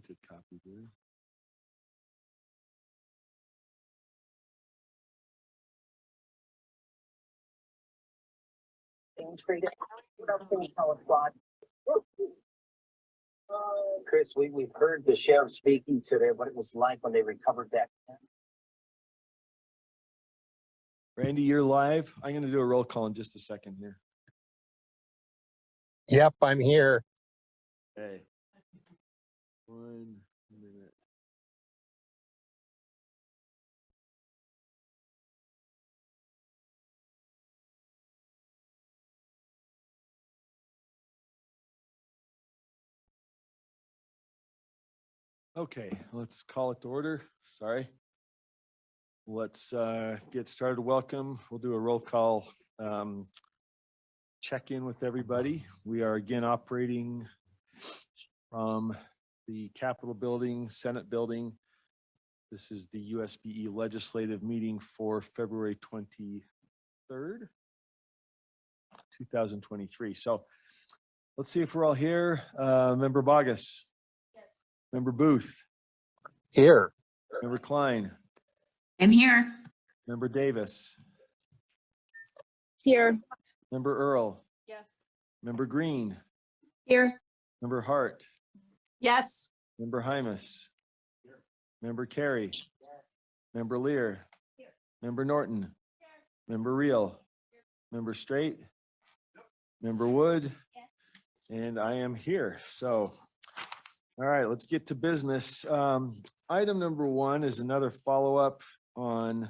Good copy there. Chris, we've heard the sheriff speaking today, what it was like when they recovered that. Randy, you're live. I'm going to do a roll call in just a second here. Yep, I'm here. Okay. 1 minute. Okay, let's call it to order. Sorry. Let's get started. Welcome. We'll do a roll call. Check in with everybody. We are again operating from the Capitol building, Senate building. This is the USBE legislative meeting for February 23rd, 2023. So let's see if we're all here. Member Bogus. Yes. Member Booth. Here. Member Klein. I'm here. Member Davis. Here. Member Earl. Yes. Member Green. Here. Member Hart. Yes. Member Hymas. Member Carey. Member Lear. Member Norton. Member Reel. Member Straight. Member Wood. And I am here. So, all right, let's get to business. Item number 1 is another follow-up on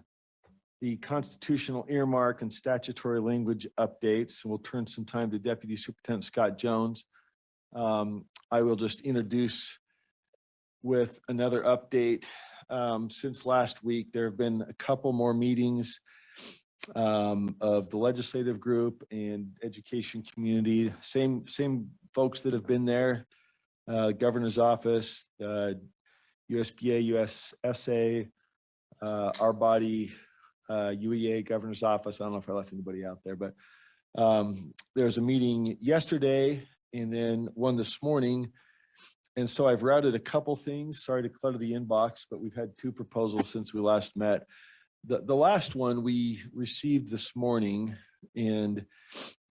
the constitutional earmark and statutory language updates. We'll turn some time to Deputy Superintendent Scott Jones. I will just introduce with another update. Since last week, there have been a couple more meetings of the legislative group and education community. Same folks that have been there, governor's office, USBA, USSA, our body, UEA, governor's office. I don't know if I left anybody out there, but there's a meeting yesterday and then one this morning. And so I've routed a couple things. Sorry to clutter the inbox, but we've had 2 proposals since we last met. The last one we received this morning, and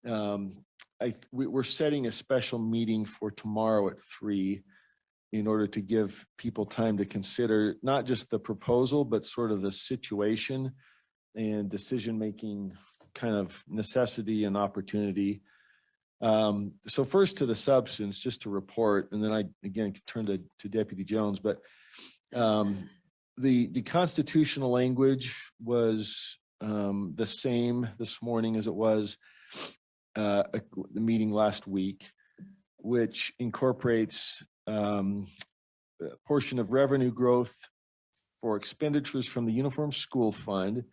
we're setting a special meeting for tomorrow at 3 in order to give people time to consider not just the proposal, but sort of the situation and decision-making kind of necessity and opportunity. So first to the substance, just to report, and then I again turn to Deputy Jones, but the constitutional language was the same this morning as it was the meeting last week, which incorporates a portion of revenue growth for expenditures from the Uniform School Fund.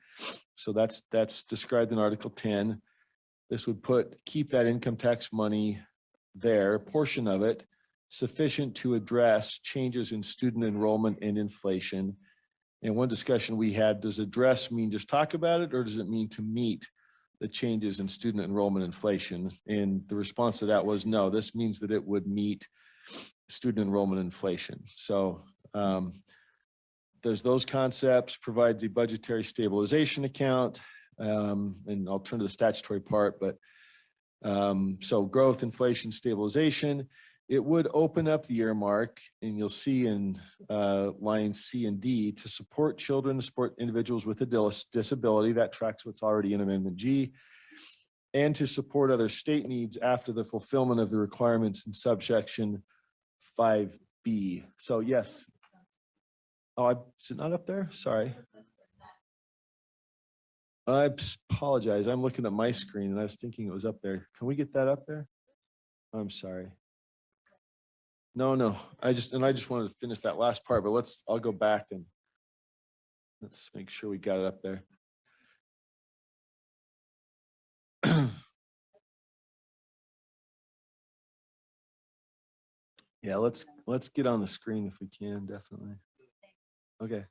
So that's described in Article 10. This would keep that income tax money there, a portion of it, sufficient to address changes in student enrollment and inflation. And one discussion we had, does address mean just talk about it, or does it mean to meet the changes in student enrollment inflation? And the response to that was no, this means that it would meet student enrollment inflation. So there's those concepts, provides a budgetary stabilization account, and I'll turn to the statutory part, but so growth, inflation, stabilization. It would open up the earmark, and you'll see in lines C and D, to support children, to support individuals with a disability. That tracks what's already in Amendment G, and to support other state needs after the fulfillment of the requirements in subsection 5B. So yes. Oh, is it not up there? Sorry. I apologize. I'm looking at my screen and I was thinking it was up there. Can we get that up there? I'm sorry. No. I just wanted to finish that last part, but I'll go back and let's make sure we got it up there. Yeah, let's get on the screen if we can, definitely. Okay.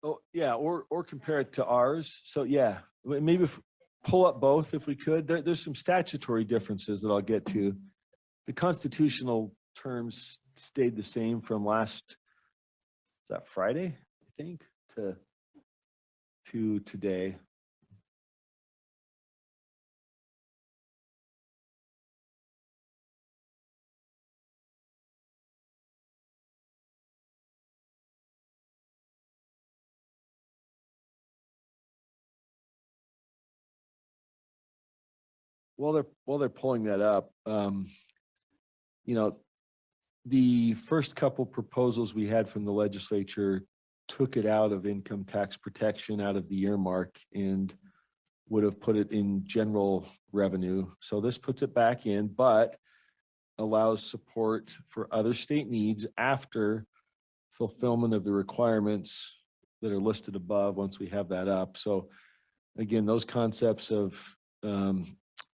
Oh, yeah, or compare it to ours. So yeah, maybe pull up both if we could. There's some statutory differences that I'll get to. The constitutional terms stayed the same from last, is that Friday, I think, to today. While they're pulling that up, you know, the first couple proposals we had from the legislature took it out of income tax protection, out of the earmark, and would have put it in general revenue. So this puts it back in, but allows support for other state needs after fulfillment of the requirements that are listed above once we have that up. So again, those concepts of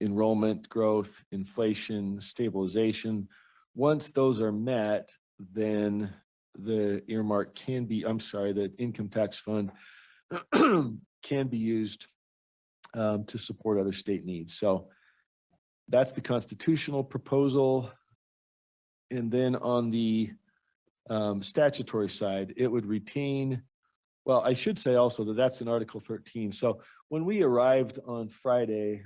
enrollment, growth, inflation, stabilization, once those are met, then the earmark can be, the income tax fund can be used to support other state needs. So that's the constitutional proposal. And then on the statutory side, it would retain, well, I should say also that that's in Article 13. So when we arrived on Friday,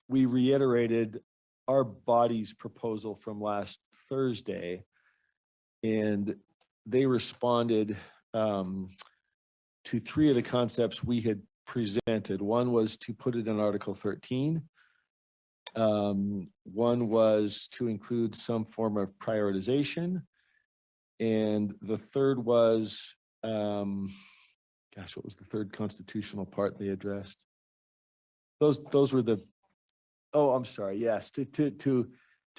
we reiterated our body's proposal from last Thursday, and they responded to three of the concepts we had presented. One was to put it in Article 13. One was to include some form of prioritization. And the third was, gosh, what was the third constitutional part they addressed? Those were the, oh, I'm sorry, yes, to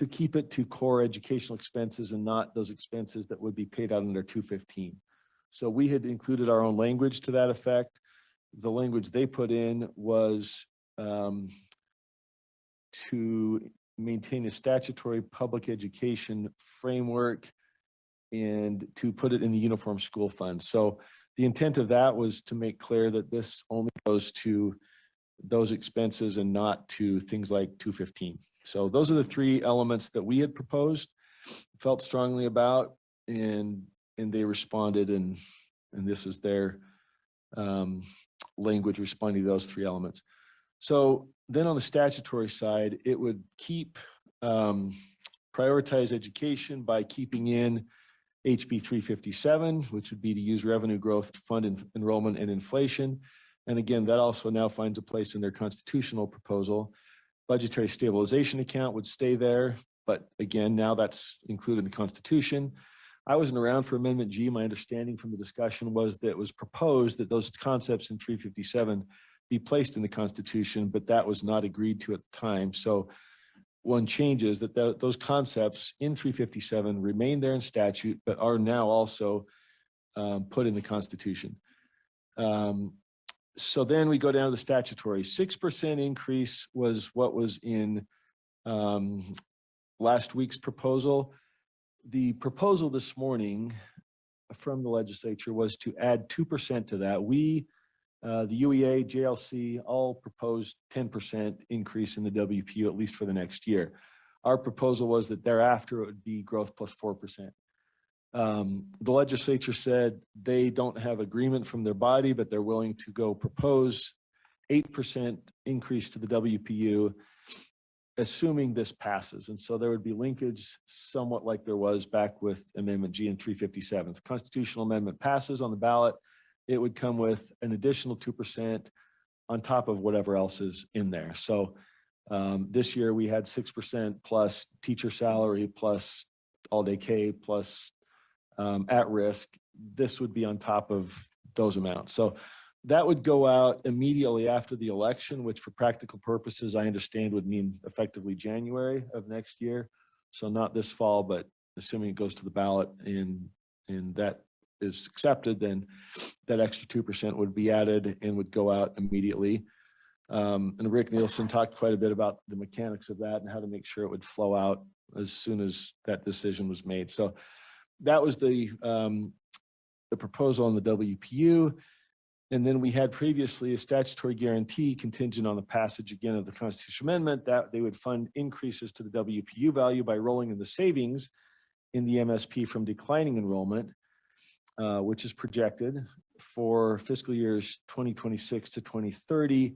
keep it to core educational expenses and not those expenses that would be paid out under 215. So we had included our own language to that effect. The language they put in was to maintain a statutory public education framework and to put it in the uniform school fund. So the intent of that was to make clear that this only goes to those expenses and not to things like 215. So those are the three elements that we had proposed, felt strongly about, and they responded, and this is their language responding to those three elements. So then on the statutory side, it would keep prioritize education by keeping in HB 357, which would be to use revenue growth to fund enrollment and inflation. And again, that also now finds a place in their constitutional proposal. Budgetary stabilization account would stay there, but again, now that's included in the Constitution. I wasn't around for Amendment G. My understanding from the discussion was that it was proposed that those concepts in 357 be placed in the Constitution, but that was not agreed to at the time. So one change is that those concepts in 357 remain there in statute, but are now also put in the Constitution. So then we go down to the statutory. 6% increase was what was in last week's proposal. The proposal this morning from the legislature was to add 2% to that. We, the UEA, JLC, all proposed 10% increase in the WPU, at least for the next year. Our proposal was that thereafter it would be growth plus 4%. The legislature said they don't have agreement from their body, but they're willing to go propose 8% increase to the WPU, assuming this passes. And so there would be linkage somewhat like there was back with Amendment G and 357. If the constitutional amendment passes on the ballot, it would come with an additional 2% on top of whatever else is in there. So this year we had 6% plus teacher salary plus all-day K plus at risk. This would be on top of those amounts. So that would go out immediately after the election, which for practical purposes, I understand would mean effectively January of next year. So not this fall, but assuming it goes to the ballot and that is accepted, then that extra 2% would be added and would go out immediately. And Rick Nielsen talked quite a bit about the mechanics of that and how to make sure it would flow out as soon as that decision was made. So that was the the proposal on the WPU. And then we had previously a statutory guarantee contingent on the passage again of the constitutional amendment that they would fund increases to the WPU value by rolling in the savings in the MSP from declining enrollment, which is projected for fiscal years 2026 to 2030.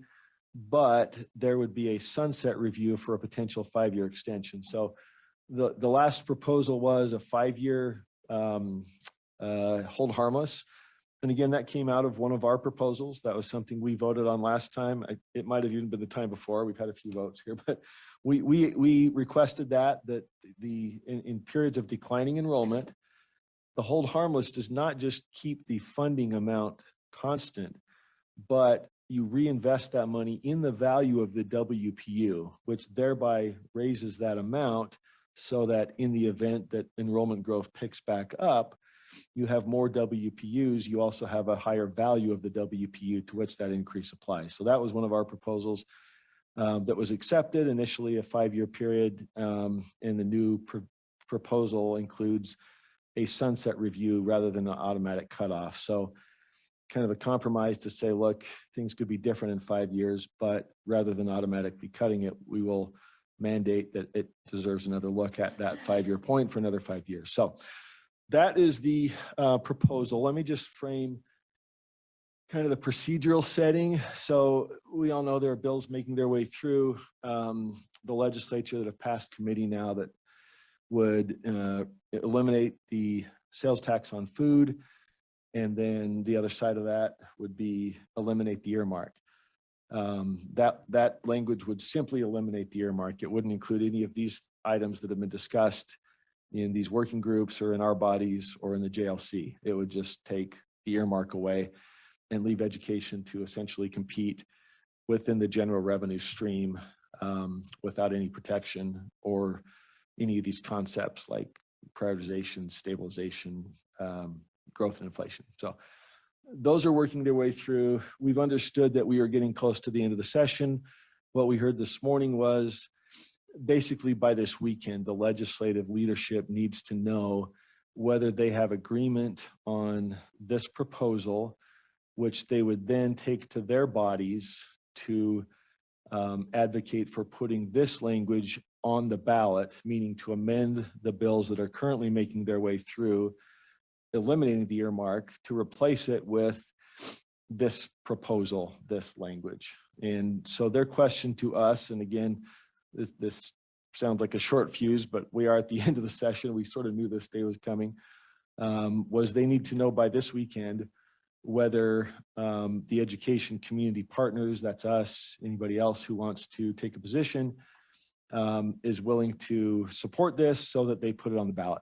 But there would be a sunset review for a potential 5-year extension. So the last proposal was a 5-year hold harmless. And again, that came out of one of our proposals. That was something we voted on last time. It might have even been the time before. We've had a few votes here, but we requested that in periods of declining enrollment, the hold harmless does not just keep the funding amount constant, but you reinvest that money in the value of the WPU, which thereby raises that amount so that in the event that enrollment growth picks back up, you have more WPUs, you also have a higher value of the WPU to which that increase applies. So that was one of our proposals that was accepted, initially a 5-year period, and the new proposal includes a sunset review rather than an automatic cutoff. So kind of a compromise to say, look, things could be different in 5 years, but rather than automatically cutting it, we will mandate that it deserves another look at that 5-year point for another 5 years. So that is the proposal. Let me just frame kind of the procedural setting. So we all know there are bills making their way through the legislature that have passed committee now that would eliminate the sales tax on food. And then the other side of that would be eliminate the earmark. That language would simply eliminate the earmark. It wouldn't include any of these items that have been discussed in these working groups or in our bodies or in the JLC. It would just take the earmark away and leave education to essentially compete within the general revenue stream without any protection or any of these concepts like prioritization, stabilization, growth and inflation. So those are working their way through. We've understood that we are getting close to the end of the session. What we heard this morning was basically by this weekend, the legislative leadership needs to know whether they have agreement on this proposal, which they would then take to their bodies to advocate for putting this language on the ballot, meaning to amend the bills that are currently making their way through, eliminating the earmark to replace it with this proposal, this language. And so their question to us, and again, this sounds like a short fuse, but we are at the end of the session. We sort of knew this day was coming, was they need to know by this weekend whether the education community partners, that's us, anybody else who wants to take a position, is willing to support this so that they put it on the ballot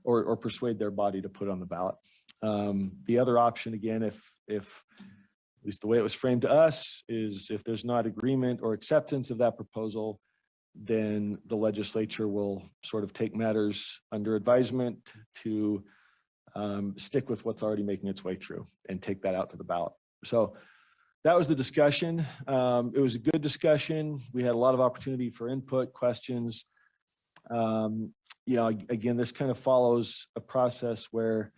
or persuade their body to put it on the ballot. The other option, again, if at least the way it was framed to us, is if there's not agreement or acceptance of that proposal, then the legislature will sort of take matters under advisement to stick with what's already making its way through and take that out to the ballot. So that was the discussion. It was a good discussion. We had a lot of opportunity for input, questions. Again, this kind of follows a process where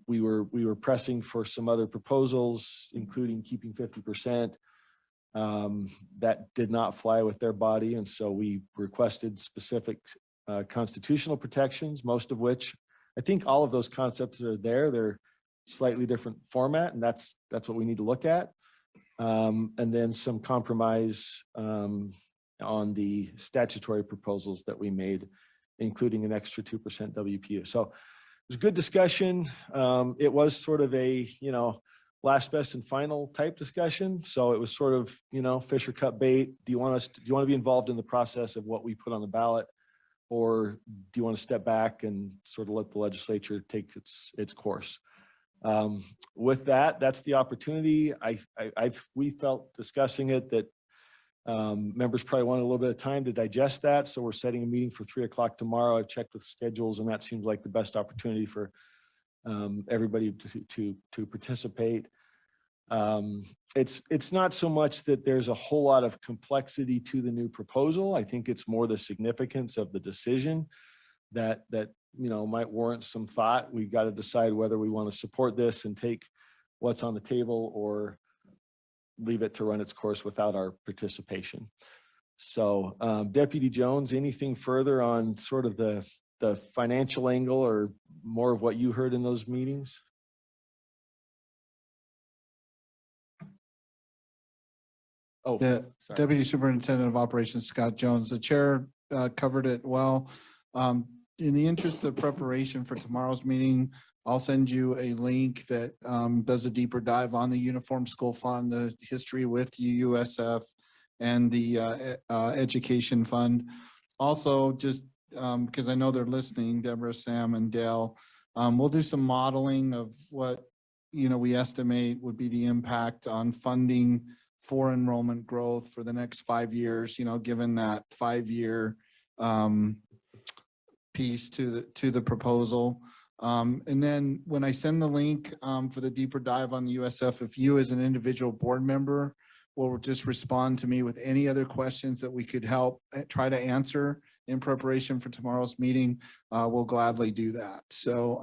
we were pressing for some other proposals, including keeping 50%. That did not fly with their body. And so we requested specific constitutional protections, most of which, I think all of those concepts are there. They're slightly different format, and that's what we need to look at. And then some compromise on the statutory proposals that we made, including an extra 2% WPU. So it was a good discussion. It was sort of a, last best and final type discussion. So it was sort of, fish or cut bait. Do you want to be involved in the process of what we put on the ballot? Or do you want to step back and sort of let the legislature take its course? With that, that's the opportunity. We felt discussing it that members probably wanted a little bit of time to digest that. So we're setting a meeting for 3 o'clock tomorrow. I've checked with schedules, and that seems like the best opportunity for everybody to participate. It's not so much that there's a whole lot of complexity to the new proposal. I think it's more the significance of the decision that might warrant some thought. We got to decide whether we want to support this and take what's on the table or leave it to run its course without our participation. So Deputy Jones, anything further on sort of the financial angle or more of what you heard in those meetings? Oh, Yeah, sorry. Deputy Superintendent of Operations Scott Jones, the chair covered it well. In the interest of preparation for tomorrow's meeting, I'll send you a link that does a deeper dive on the Uniform School Fund, the history with UUSF and the Education Fund. Also, just because I know they're listening, Deborah, Sam, and Dale, we'll do some modeling of what we estimate would be the impact on funding for enrollment growth for the next 5 years, given that 5-year piece to the proposal. And then when I send the link for the deeper dive on the USF, if you as an individual board member will just respond to me with any other questions that we could help try to answer in preparation for tomorrow's meeting, we'll gladly do that. So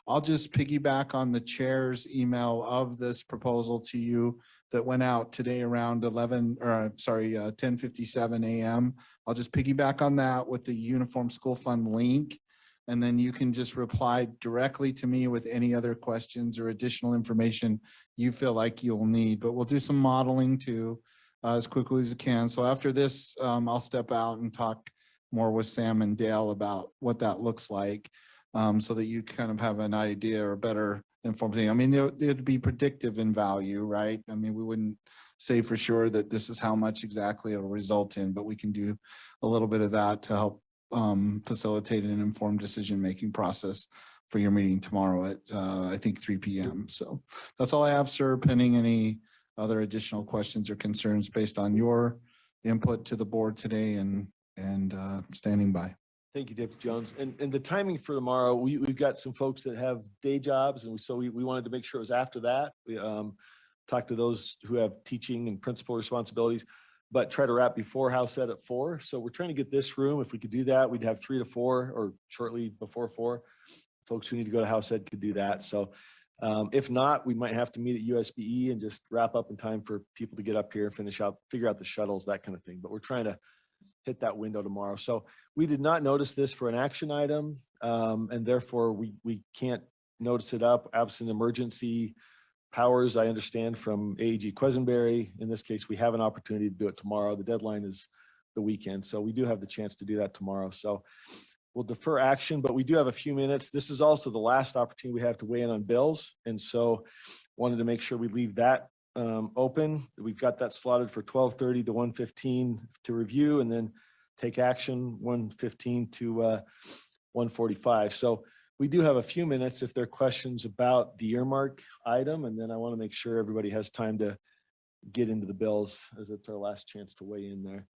I'll just piggyback on the chair's email of this proposal to you that went out today around 10:57 a.m. I'll just piggyback on that with the Uniform School Fund link. And then you can just reply directly to me with any other questions or additional information you feel like you'll need. But we'll do some modeling too, as quickly as we can. So after this, I'll step out and talk more with Sam and Dale about what that looks like, so that you kind of have an idea or better informed thing. I mean, it'd be predictive in value, right? I mean, we wouldn't say for sure that this is how much exactly it'll result in, but we can do a little bit of that to help facilitate an informed decision-making process for your meeting tomorrow at I think 3 p.m. So that's all I have, sir, pending any other additional questions or concerns based on your input to the board today and standing by. Thank you, Deputy Jones. And the timing for tomorrow, we've got some folks that have day jobs, and so we wanted to make sure it was after that. We talked to those who have teaching and principal responsibilities, but try to wrap before House Ed at 4. So we're trying to get this room. If we could do that, we'd have 3 to 4 or shortly before 4. Folks who need to go to House Ed could do that. So if not, we might have to meet at USBE and just wrap up in time for people to get up here, figure out the shuttles, that kind of thing. But we're trying to hit that window tomorrow. So we did not notice this for an action item, and therefore we can't notice it up absent emergency powers. I understand from AG Quisenberry. In this case, we have an opportunity to do it tomorrow. The deadline is the weekend, so we do have the chance to do that tomorrow. So we'll defer action, but we do have a few minutes. This is also the last opportunity we have to weigh in on bills, and so wanted to make sure we leave that open. We've got that slotted for 12:30 to 1:15 to review, and then take action 1:15 to 1:45. So we do have a few minutes if there are questions about the earmark item, and then I want to make sure everybody has time to get into the bills as it's our last chance to weigh in there.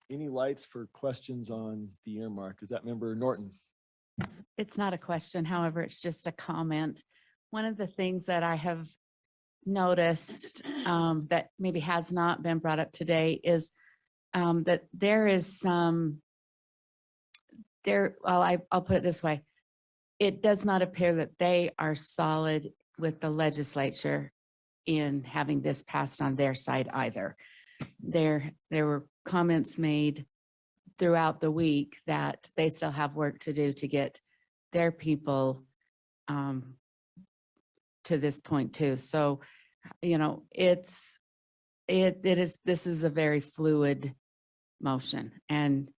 Any lights for questions on the earmark? Is that Member Norton? It's not a question. However, it's just a comment. One of the things that I have noticed that maybe has not been brought up today is that there is some I'll put it this way. It does not appear that they are solid with the legislature in having this passed on their side either. There were comments made throughout the week that they still have work to do to get their people to this point too. So, this is a very fluid motion, and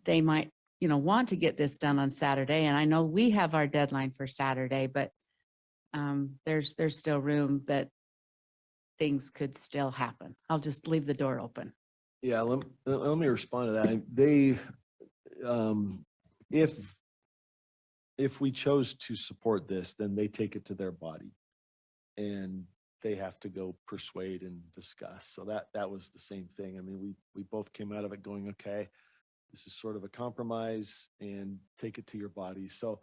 they might, want to get this done on Saturday. And I know we have our deadline for Saturday, but there's still room that things could still happen. I'll just leave the door open. Yeah, let me respond to that. They, if we chose to support this, then they take it to their body and they have to go persuade and discuss. So that was the same thing. I mean, we both came out of it going, okay, this is sort of a compromise and take it to your body. So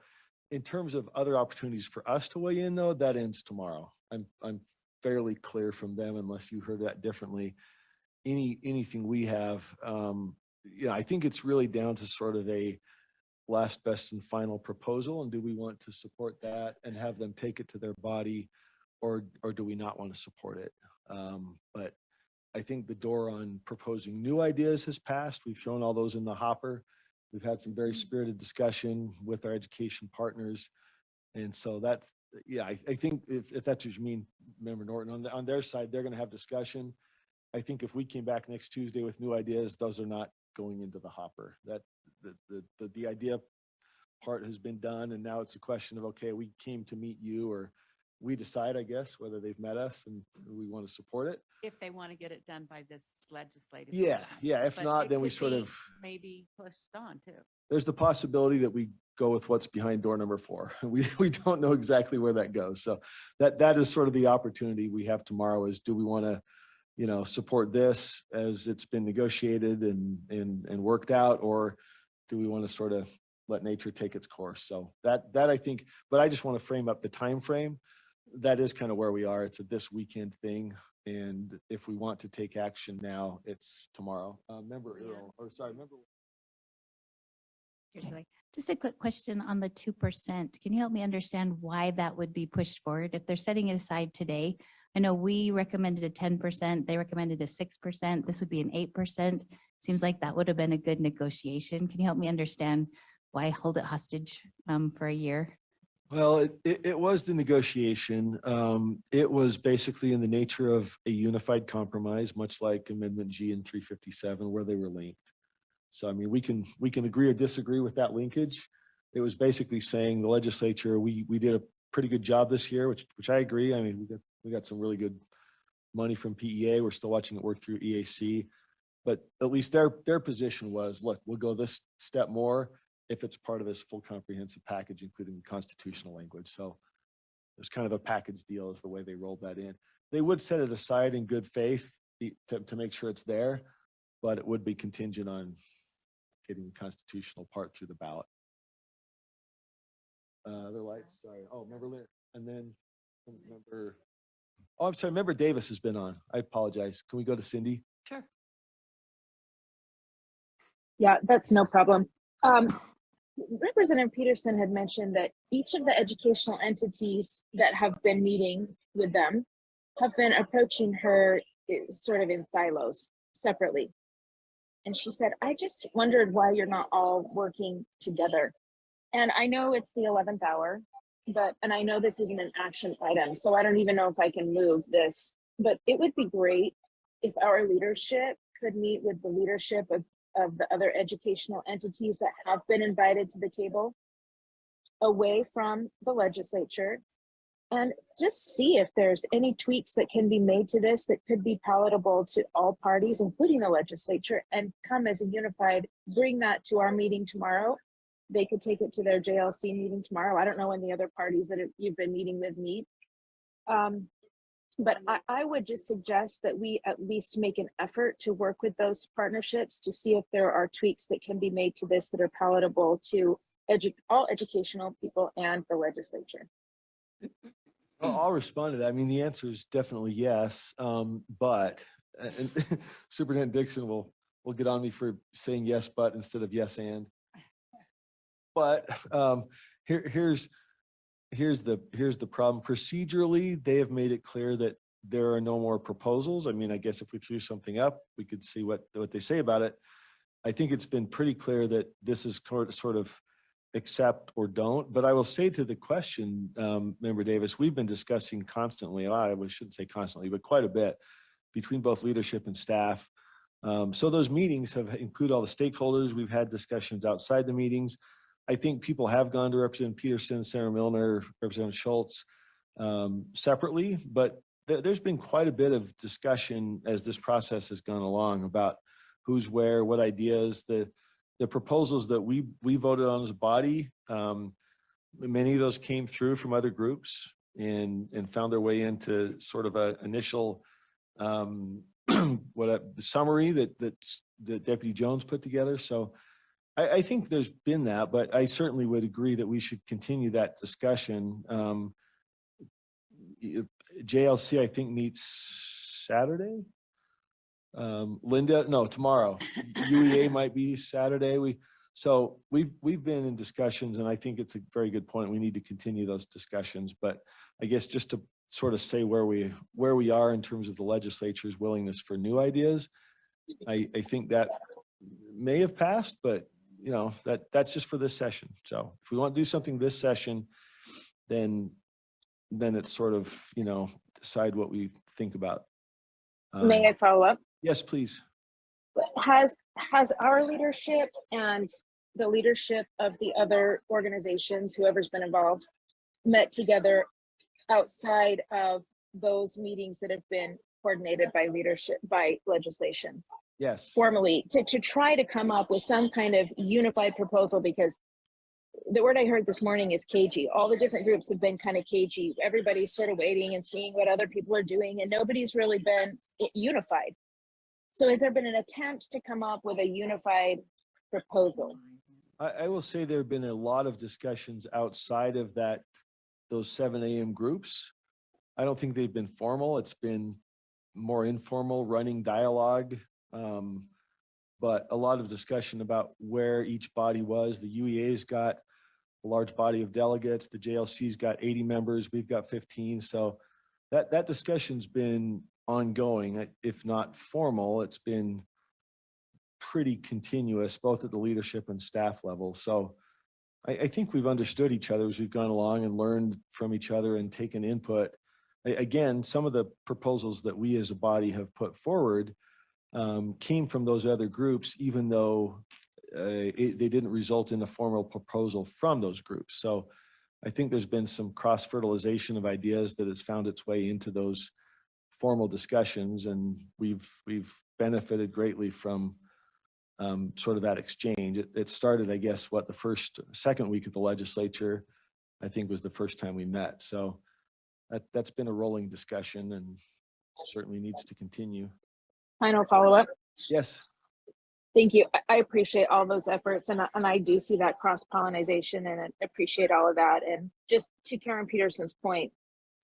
in terms of other opportunities for us to weigh in though, that ends tomorrow. I'm fairly clear from them unless you heard that differently. Anything we have, I think it's really down to sort of last best and final proposal? And do we want to support that and have them take it to their body? Or do we not want to support it? But I think the door on proposing new ideas has passed. We've shown all those in the hopper. We've had some very spirited discussion with our education partners. And so that's, yeah, I think if that's what you mean, Member Norton, on their side, they're going to have discussion. I think if we came back next Tuesday with new ideas, those are not going into the hopper. That the idea part has been done, and now it's a question of, okay, we came to meet you, or we decide, I guess, whether they've met us and we want to support it. If they want to get it done by this legislative. Yeah, session. yeah. If But not, it then we could sort be of, maybe pushed on too. there's the possibility that we go with what's behind door number 4. We don't know exactly where that goes. So that is sort of the opportunity we have tomorrow is, do we want to, support this as it's been negotiated and worked out, or do we want to sort of let nature take its course? So that I think, but I just want to frame up the time frame. That is kind of where we are. It's a this weekend thing. And if we want to take action now, it's tomorrow. Member Earl, or sorry, member. Just a quick question on the 2%. Can you help me understand why that would be pushed forward? If they're setting it aside today, I know we recommended a 10%, they recommended a 6%, this would be an 8%. Seems like that would have been a good negotiation. Can you help me understand why hold it hostage for a year? Well, it was the negotiation. It was basically in the nature of a unified compromise, much like Amendment G in 357, where they were linked. So, I mean, we can agree or disagree with that linkage. It was basically saying the legislature, we did a pretty good job this year, which I agree. I mean, we got some really good money from PEA. We're still watching it work through EAC, but at least their position was, look, we'll go this step more if it's part of this full comprehensive package, including the constitutional language. So there's kind of a package deal is the way they rolled that in. They would set it aside in good faith to make sure it's there, but it would be contingent on getting the constitutional part through the ballot. Other lights, sorry. Oh, member Lear, and then member, oh, I'm sorry, member Davis has been on. I apologize. Can we go to Cindy? Sure. Yeah, that's no problem. Representative Peterson had mentioned that each of the educational entities that have been meeting with them have been approaching her sort of in silos separately. And she said, I just wondered why you're not all working together. And I know it's the 11th hour, and I know this isn't an action item, so I don't even know if I can move this, but it would be great if our leadership could meet with the leadership of the other educational entities that have been invited to the table away from the legislature, and just see if there's any tweaks that can be made to this that could be palatable to all parties, including the legislature, and come as a unified, bring that to our meeting tomorrow. They could take it to their JLC meeting tomorrow. I don't know when the other parties that you've been meeting with meet. But I would just suggest that we at least make an effort to work with those partnerships to see if there are tweaks that can be made to this that are palatable to all educational people and the legislature. I'll respond to that. I mean, the answer is definitely yes, but and Superintendent Dixon will get on me for saying yes, but instead of yes and. But here's the problem. Procedurally, they have made it clear that there are no more proposals. I mean, I guess if we threw something up, we could see what they say about it. I think it's been pretty clear that this is sort of accept or don't. But I will say to the question, Member Davis, we've been discussing constantly, I shouldn't say constantly, but quite a bit between both leadership and staff. So those meetings have included all the stakeholders. We've had discussions outside the meetings. I think people have gone to Representative Peterson, Sarah Milner, Representative Schultz separately, but there's been quite a bit of discussion as this process has gone along about who's where, what ideas, the proposals that we voted on as a body. Many of those came through from other groups and found their way into sort of an initial summary that Deputy Jones put together. So I think there's been that, but I certainly would agree that we should continue that discussion. JLC, I think, meets Saturday. Tomorrow. UEA might be Saturday. So we've been in discussions, and I think it's a very good point. We need to continue those discussions, but I guess just to sort of say where we are in terms of the legislature's willingness for new ideas, I think that may have passed, but you know, that's just for this session. So if we want to do something this session, then it's sort of, you know, decide what we think about. May I follow up? Yes, please. Has our leadership and the leadership of the other organizations, whoever's been involved, met together outside of those meetings that have been coordinated by leadership, by legislation, Yes. formally, to try to come up with some kind of unified proposal? Because the word I heard this morning is cagey. All the different groups have been kind of cagey. Everybody's sort of waiting and seeing what other people are doing, and nobody's really been unified. So has there been an attempt to come up with a unified proposal? I will say there have been a lot of discussions outside of those 7 a.m. groups. I don't think they've been formal. It's been more informal, running dialogue. But a lot of discussion about where each body was. The UEA's got a large body of delegates. The JLC's got 80 members. We've got 15. So that discussion's been ongoing. If not formal, it's been pretty continuous, both at the leadership and staff level. So I think we've understood each other as we've gone along and learned from each other and taken input. Again, some of the proposals that we as a body have put forward came from those other groups, even though they didn't result in a formal proposal from those groups. So I think there's been some cross-fertilization of ideas that has found its way into those formal discussions, and we've benefited greatly from sort of that exchange. It started, I guess, the second week of the legislature, I think, was the first time we met. So that's been a rolling discussion and certainly needs to continue. Final follow-up. Yes. Thank you. I appreciate all those efforts, and I do see that cross-pollination, and I appreciate all of that. And just to Karen Peterson's point,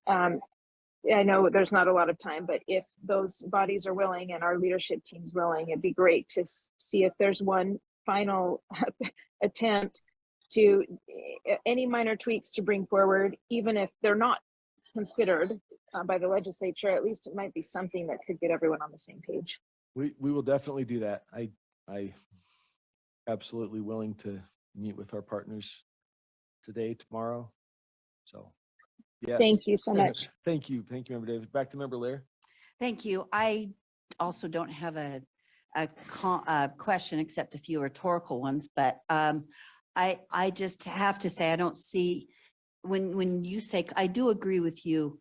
I know there's not a lot of time, but if those bodies are willing and our leadership team's willing, it'd be great to see if there's one final attempt to any minor tweaks to bring forward, even if they're not considered by the legislature. At least it might be something that could get everyone on the same page. We will definitely do that. I absolutely willing to meet with our partners today, tomorrow. So, yes. Thank you so much. Thank you. Thank you, Member Davis. Back to Member Lair. Thank you. I also don't have a question except a few rhetorical ones, but I just have to say, I don't see, when you say, I do agree with you,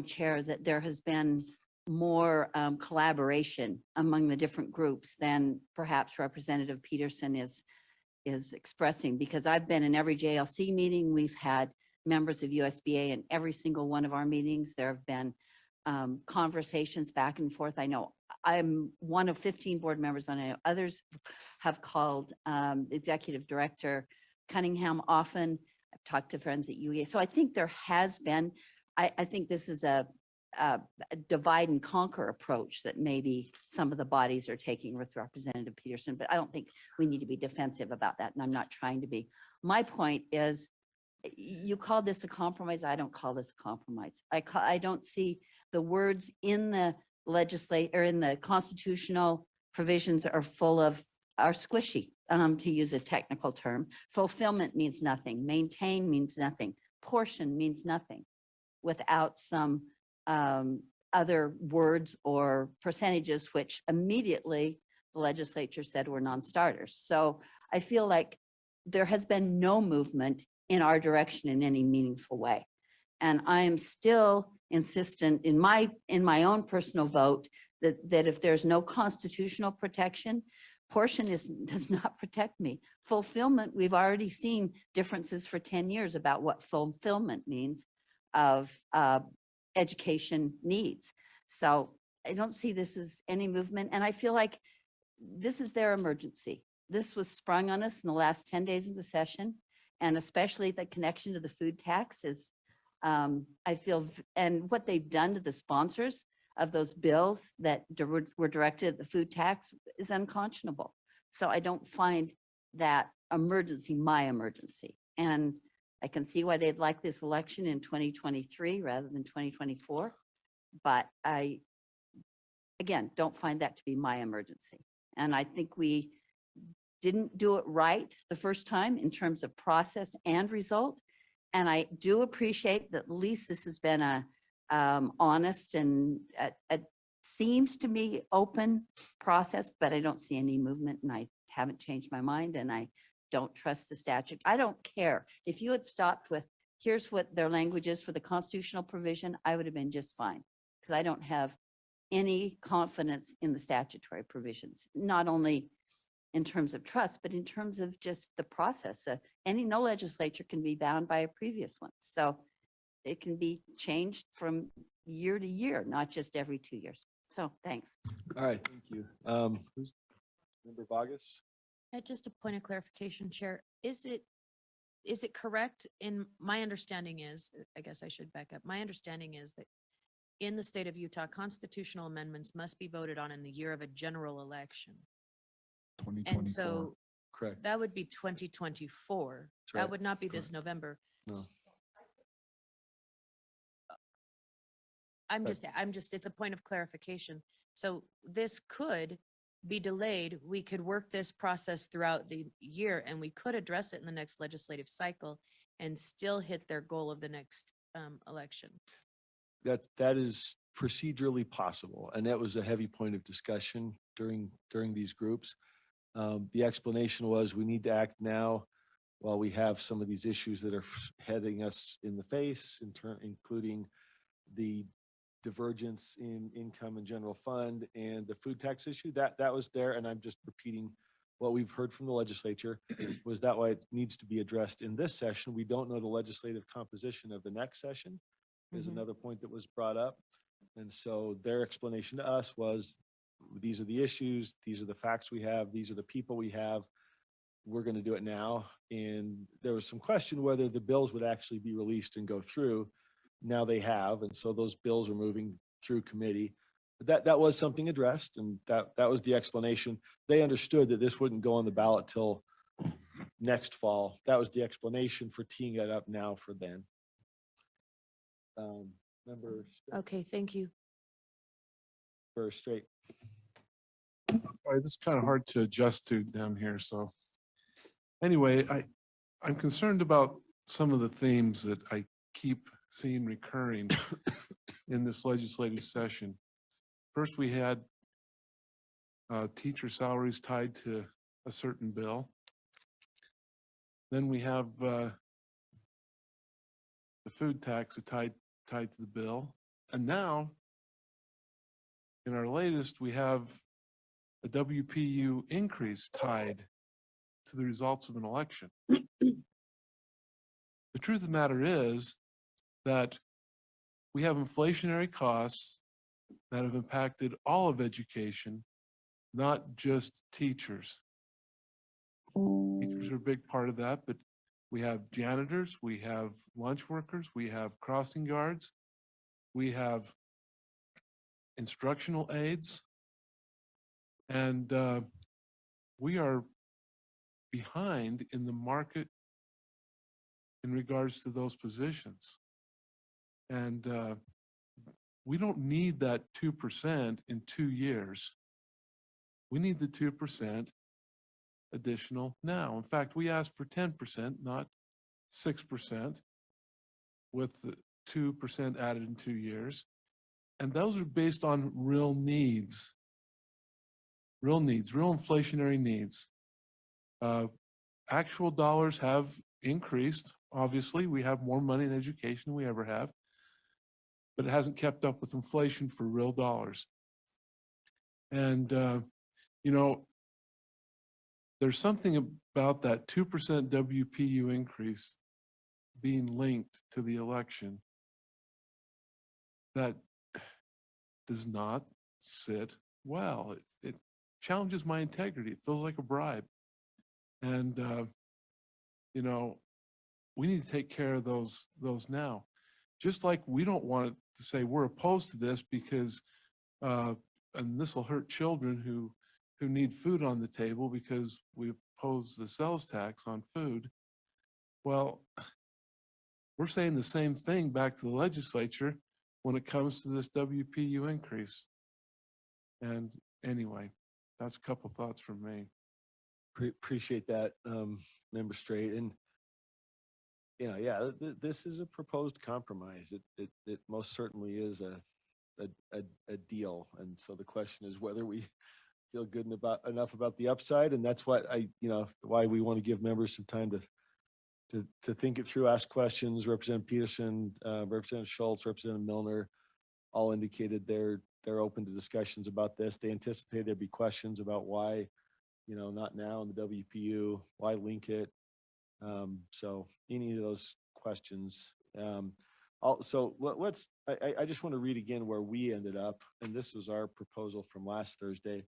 Chair, that there has been more collaboration among the different groups than perhaps Representative Peterson is expressing, because I've been in every JLC meeting. We've had members of USBA in every single one of our meetings. There have been conversations back and forth. I know I'm one of 15 board members, and I know others have called Executive Director Cunningham often. I've talked to friends at UEA. So I think there has been, I think this is a divide and conquer approach that maybe some of the bodies are taking with Representative Peterson, but I don't think we need to be defensive about that, and I'm not trying to be. My point is, you call this a compromise. I don't call this a compromise. I don't see the words in the in the constitutional provisions are squishy, to use a technical term. Fulfillment means nothing. Maintain means nothing. Portion means nothing without some other words or percentages, which immediately the legislature said were non-starters. So I feel like there has been no movement in our direction in any meaningful way. And I am still insistent in my own personal vote that if there's no constitutional protection, portion does not protect me. Fulfillment, we've already seen differences for 10 years about what fulfillment means of education needs. So I don't see this as any movement. And I feel like this is their emergency. This was sprung on us in the last 10 days of the session. And especially the connection to the food tax is, I feel, and what they've done to the sponsors of those bills that were directed at the food tax is unconscionable. So I don't find that emergency, my emergency. And I can see why they'd like this election in 2023 rather than 2024. But I, again, don't find that to be my emergency. And I think we didn't do it right the first time in terms of process and result. And I do appreciate that at least this has been a honest and a seems to me open process, but I don't see any movement and I haven't changed my mind and I don't trust the statute. I don't care. If you had stopped with, here's what their language is for the constitutional provision, I would have been just fine. Because I don't have any confidence in the statutory provisions, not only in terms of trust, but in terms of just the process. No legislature can be bound by a previous one. So it can be changed from year to year, not just every 2 years. So thanks. All right, thank you. Who's Member Vargas? Just a point of clarification, Chair. Is it correct in my understanding is, I guess I should back up. My understanding is that in the state of Utah, constitutional amendments must be voted on in the year of a general election. And 2024. so Correct. that would be 2024. That's That right. would not be this November. No. I'm Right. just, it's a point of clarification. So this could be delayed. We could work this process throughout the year and we could address it in the next legislative cycle and still hit their goal of the next election. That is procedurally possible, and that was a heavy point of discussion during these groups. The explanation was we need to act now while we have some of these issues that are heading us in the face, including the divergence in income and general fund and the food tax issue. That was there, and I'm just repeating what we've heard from the legislature was that why it needs to be addressed in this session. We don't know the legislative composition of the next session is another point that was brought up. And so their explanation to us was, these are the issues, these are the facts we have, these are the people we have. We're going to do it now. And there was some question whether the bills would actually be released and go through. Now they have, and so those bills are moving through committee. But that was something addressed, and that was the explanation. They understood that this wouldn't go on the ballot till next fall. That was the explanation for teeing it up now for then. Member Okay, thank you. Straight. All right, this is kind of hard to adjust to down here, so. Anyway, I'm concerned about some of the themes that I keep seeing recurring in this legislative session. First, we had teacher salaries tied to a certain bill. Then we have the food tax tied to the bill. And now, in our latest, we have a WPU increase tied to the results of an election. The truth of the matter is that we have inflationary costs that have impacted all of education, not just teachers. Teachers are a big part of that, but we have janitors, we have lunch workers, we have crossing guards, we have instructional aides, and we are behind in the market in regards to those positions. And we don't need that 2% in 2 years. We need the 2% additional now. In fact, we asked for 10%, not 6%, with the 2% added in 2 years. And those are based on real needs, real inflationary needs. Actual dollars have increased. Obviously, we have more money in education than we ever have, but it hasn't kept up with inflation for real dollars. And, you know, there's something about that 2% WPU increase being linked to the election that does not sit well. It challenges my integrity. It feels like a bribe. And, you know, we need to take care of those now. Just like we don't want to say we're opposed to this because, and this will hurt children who need food on the table because we impose the sales tax on food. Well, we're saying the same thing back to the legislature when it comes to this WPU increase. And anyway, that's a couple thoughts from me. Appreciate that, Member Straight. And, you know, yeah, this is a proposed compromise. It most certainly is a deal. And so the question is whether we feel good enough about the upside. And that's what why we want to give members some time to think it through, ask questions. Representative Peterson, Representative Schultz, Representative Milner all indicated they're open to discussions about this. They anticipate there'd be questions about why, not now in the WPU, why link it? So any of those questions. So I just want to read again where we ended up, and this was our proposal from last Thursday.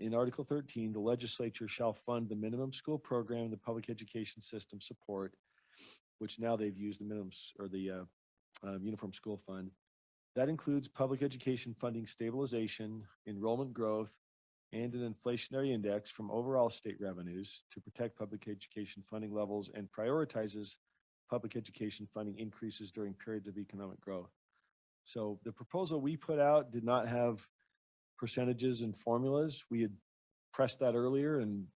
In Article 13, the legislature shall fund the minimum school program, the public education system support, which now they've used the minimums or the uniform school fund. That includes public education funding stabilization, enrollment growth, and an inflationary index from overall state revenues to protect public education funding levels, and prioritizes public education funding increases during periods of economic growth. So the proposal we put out did not have percentages and formulas. We had pressed that earlier and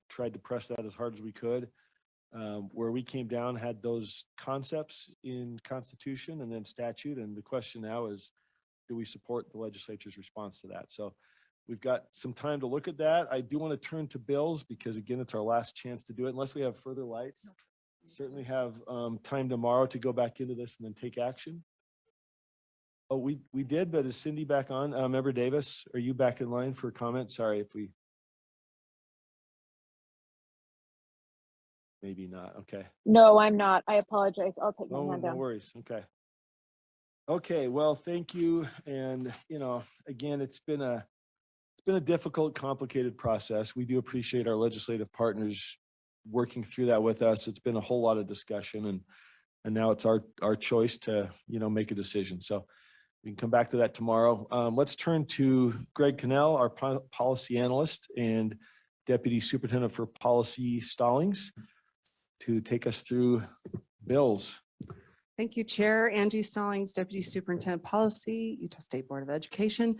tried to press that as hard as we could. Where we came down had those concepts in Constitution and then statute. And the question now is, do we support the legislature's response to that? So we've got some time to look at that. I do want to turn to bills because, again, it's our last chance to do it unless we have further lights. Certainly have time tomorrow to go back into this and then take action. Oh, we did, but is Cindy back on? Member Davis, are you back in line for comment? Sorry if we. Maybe not. Okay. No, I'm not. I apologize. I'll take my No, hand no down. worries. Okay. Okay. Well, thank you. And again, it's been a difficult, complicated process. We do appreciate our legislative partners working through that with us. It's been a whole lot of discussion, and now it's our choice to make a decision. So we can come back to that tomorrow. Let's turn to Greg Cannell, our policy analyst and Deputy Superintendent for Policy Stallings, to take us through bills. Thank you, Chair. Angie Stallings, Deputy Superintendent Policy, Utah State Board of Education.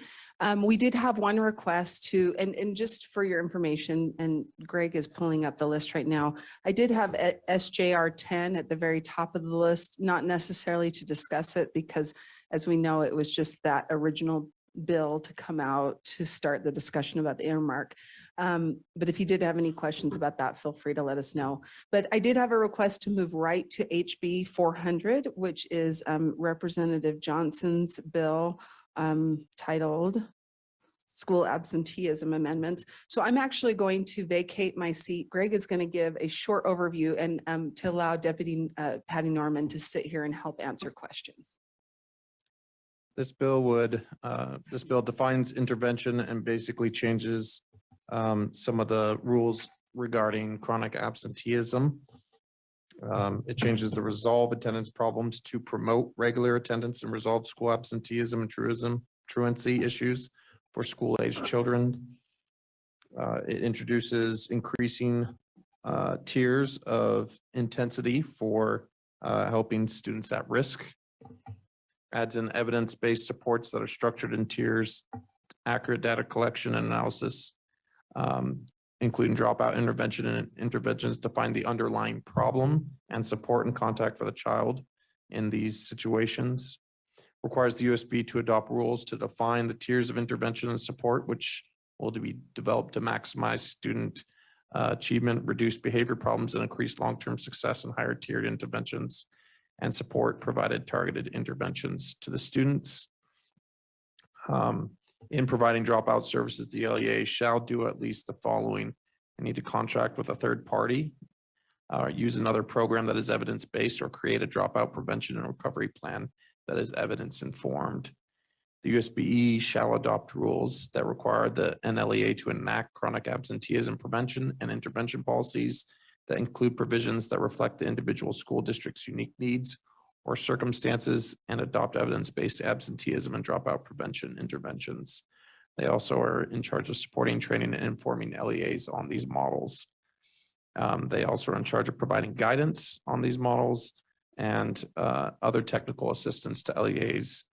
We did have one request and just for your information, and Greg is pulling up the list right now. I did have SJR 10 at the very top of the list, not necessarily to discuss it because, as we know, it was just that original bill to come out to start the discussion about the earmark. But if you did have any questions about that, feel free to let us know. But I did have a request to move right to HB 400, which is Representative Johnson's bill titled School Absenteeism Amendments. So I'm actually going to vacate my seat. Greg is going to give a short overview and to allow Deputy Patty Norman to sit here and help answer questions. This bill defines intervention and basically changes some of the rules regarding chronic absenteeism. It changes the resolve attendance problems to promote regular attendance and resolve school absenteeism and truancy issues for school-aged children. It introduces increasing tiers of intensity for helping students at risk. Adds in evidence-based supports that are structured in tiers, accurate data collection and analysis, including dropout intervention and interventions to find the underlying problem and support and contact for the child in these situations. Requires the USB to adopt rules to define the tiers of intervention and support, which will be developed to maximize student achievement, reduce behavior problems, and increase long-term success in higher tiered interventions and support provided targeted interventions to the students. In providing dropout services, the LEA shall do at least the following. They need to contract with a third party, use another program that is evidence-based, or create a dropout prevention and recovery plan that is evidence-informed. The USBE shall adopt rules that require the NLEA to enact chronic absenteeism prevention and intervention policies that include provisions that reflect the individual school district's unique needs or circumstances, and adopt evidence-based absenteeism and dropout prevention interventions. They also are in charge of supporting, training, and informing LEAs on these models They also are in charge of providing guidance on these models and other technical assistance to LEAs.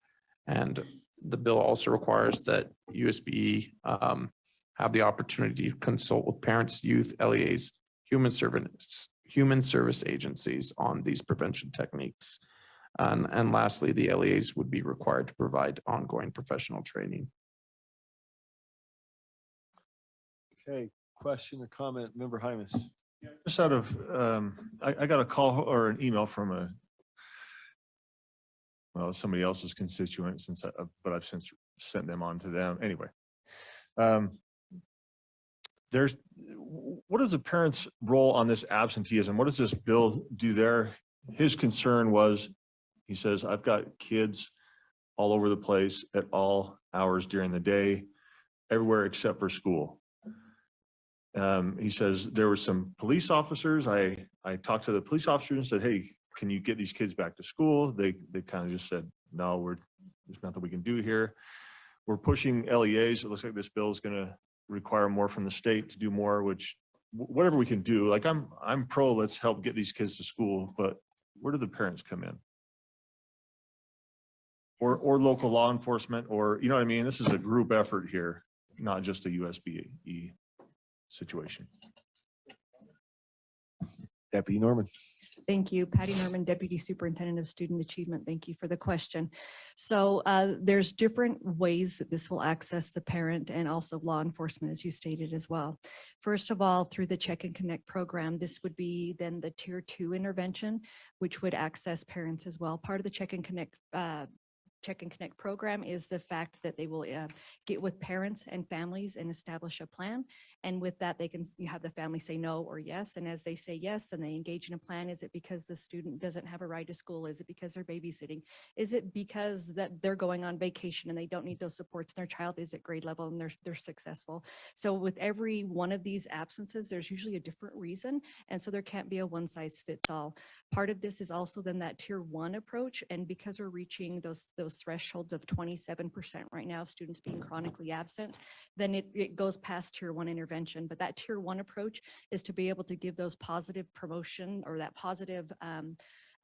And the bill also requires that USB have the opportunity to consult with parents, youth, LEAs, human service agencies on these prevention techniques. And lastly, the LEAs would be required to provide ongoing professional training. Okay, question or comment, Member Hymus? Just out of, I got a call or an email from somebody else's constituent but I've since sent them on to them. Anyway. What is a parent's role on this absenteeism? What does this bill do there? His concern was, he says, I've got kids all over the place at all hours during the day, everywhere except for school. He says there were some police officers. I talked to the police officers and said, hey, can you get these kids back to school? They kind of just said, no, there's nothing we can do here. We're pushing LEAs. It looks like this bill is going to require more from the state to do more, which whatever we can do, like I'm pro, let's help get these kids to school, but where do the parents come in? Or local law enforcement, or, you know what I mean? This is a group effort here, not just a USB-E situation. Deputy Norman. Thank you. Patty Norman, Deputy Superintendent of Student Achievement. Thank you for the question. So there's different ways that this will access the parent and also law enforcement, as you stated as well. First of all, through the Check and Connect program, this would be then the Tier 2 intervention, which would access parents as well. Part of the Check and Connect program is the fact that they will get with parents and families and establish a plan. And with that, you have the family say no or yes. And as they say yes, then they engage in a plan. Is it because the student doesn't have a ride to school? Is it because they're babysitting? Is it because that they're going on vacation and they don't need those supports? Their child is at grade level and they're successful. So with every one of these absences, there's usually a different reason. And so there can't be a one size fits all. Part of this is also then that Tier 1 approach. And because we're reaching those thresholds of 27% right now, students being chronically absent, then it goes past Tier 1 intervention. But that Tier 1 approach is to be able to give those positive promotion or that positive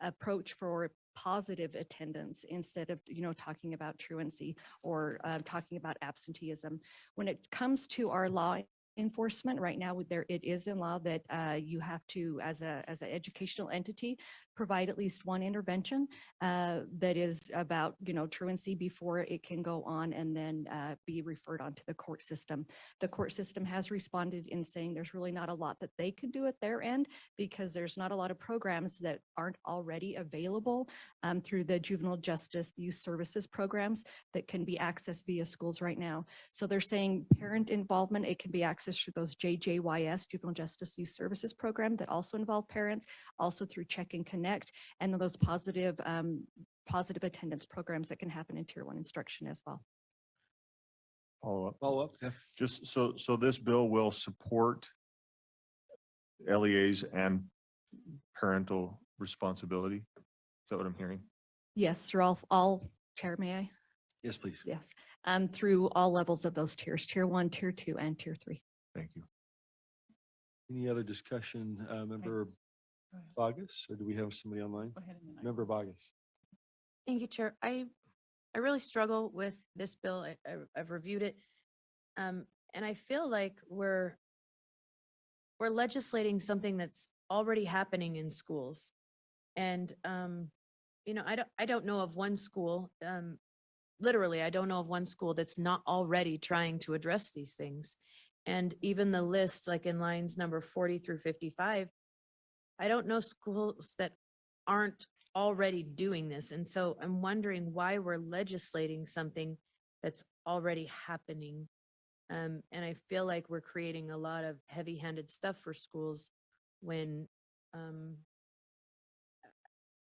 approach for positive attendance instead of, talking about truancy or talking about absenteeism. When it comes to our law enforcement right now, it is in law that you have to, as an educational entity, provide at least one intervention that is about truancy before it can go on and then be referred on to the court system. The court system has responded in saying there's really not a lot that they can do at their end because there's not a lot of programs that aren't already available through the juvenile justice youth services programs that can be accessed via schools right now. So they're saying parent involvement, it can be accessed through those JJYS, Juvenile Justice Youth Services Program, that also involve parents, also through Check and Connect, and those positive attendance programs that can happen in Tier 1 instruction as well. Follow up. Yeah. Just so this bill will support LEAs and parental responsibility. Is that what I'm hearing? Yes, through all, Chair, may I? Yes, please. Yes, through all levels of those tiers, Tier 1, Tier 2, and Tier 3. Thank you. Any other discussion, Member Vargas, or do we have somebody online? Member Vargas. Thank you, Chair. I really struggle with this bill. I've reviewed it. And I feel like we're legislating something that's already happening in schools. And, I don't know of one school, literally, I don't know of one school that's not already trying to address these things. And even the list, like in lines number 40 through 55, I don't know schools that aren't already doing this. And so I'm wondering why we're legislating something that's already happening. And I feel like we're creating a lot of heavy-handed stuff for schools when,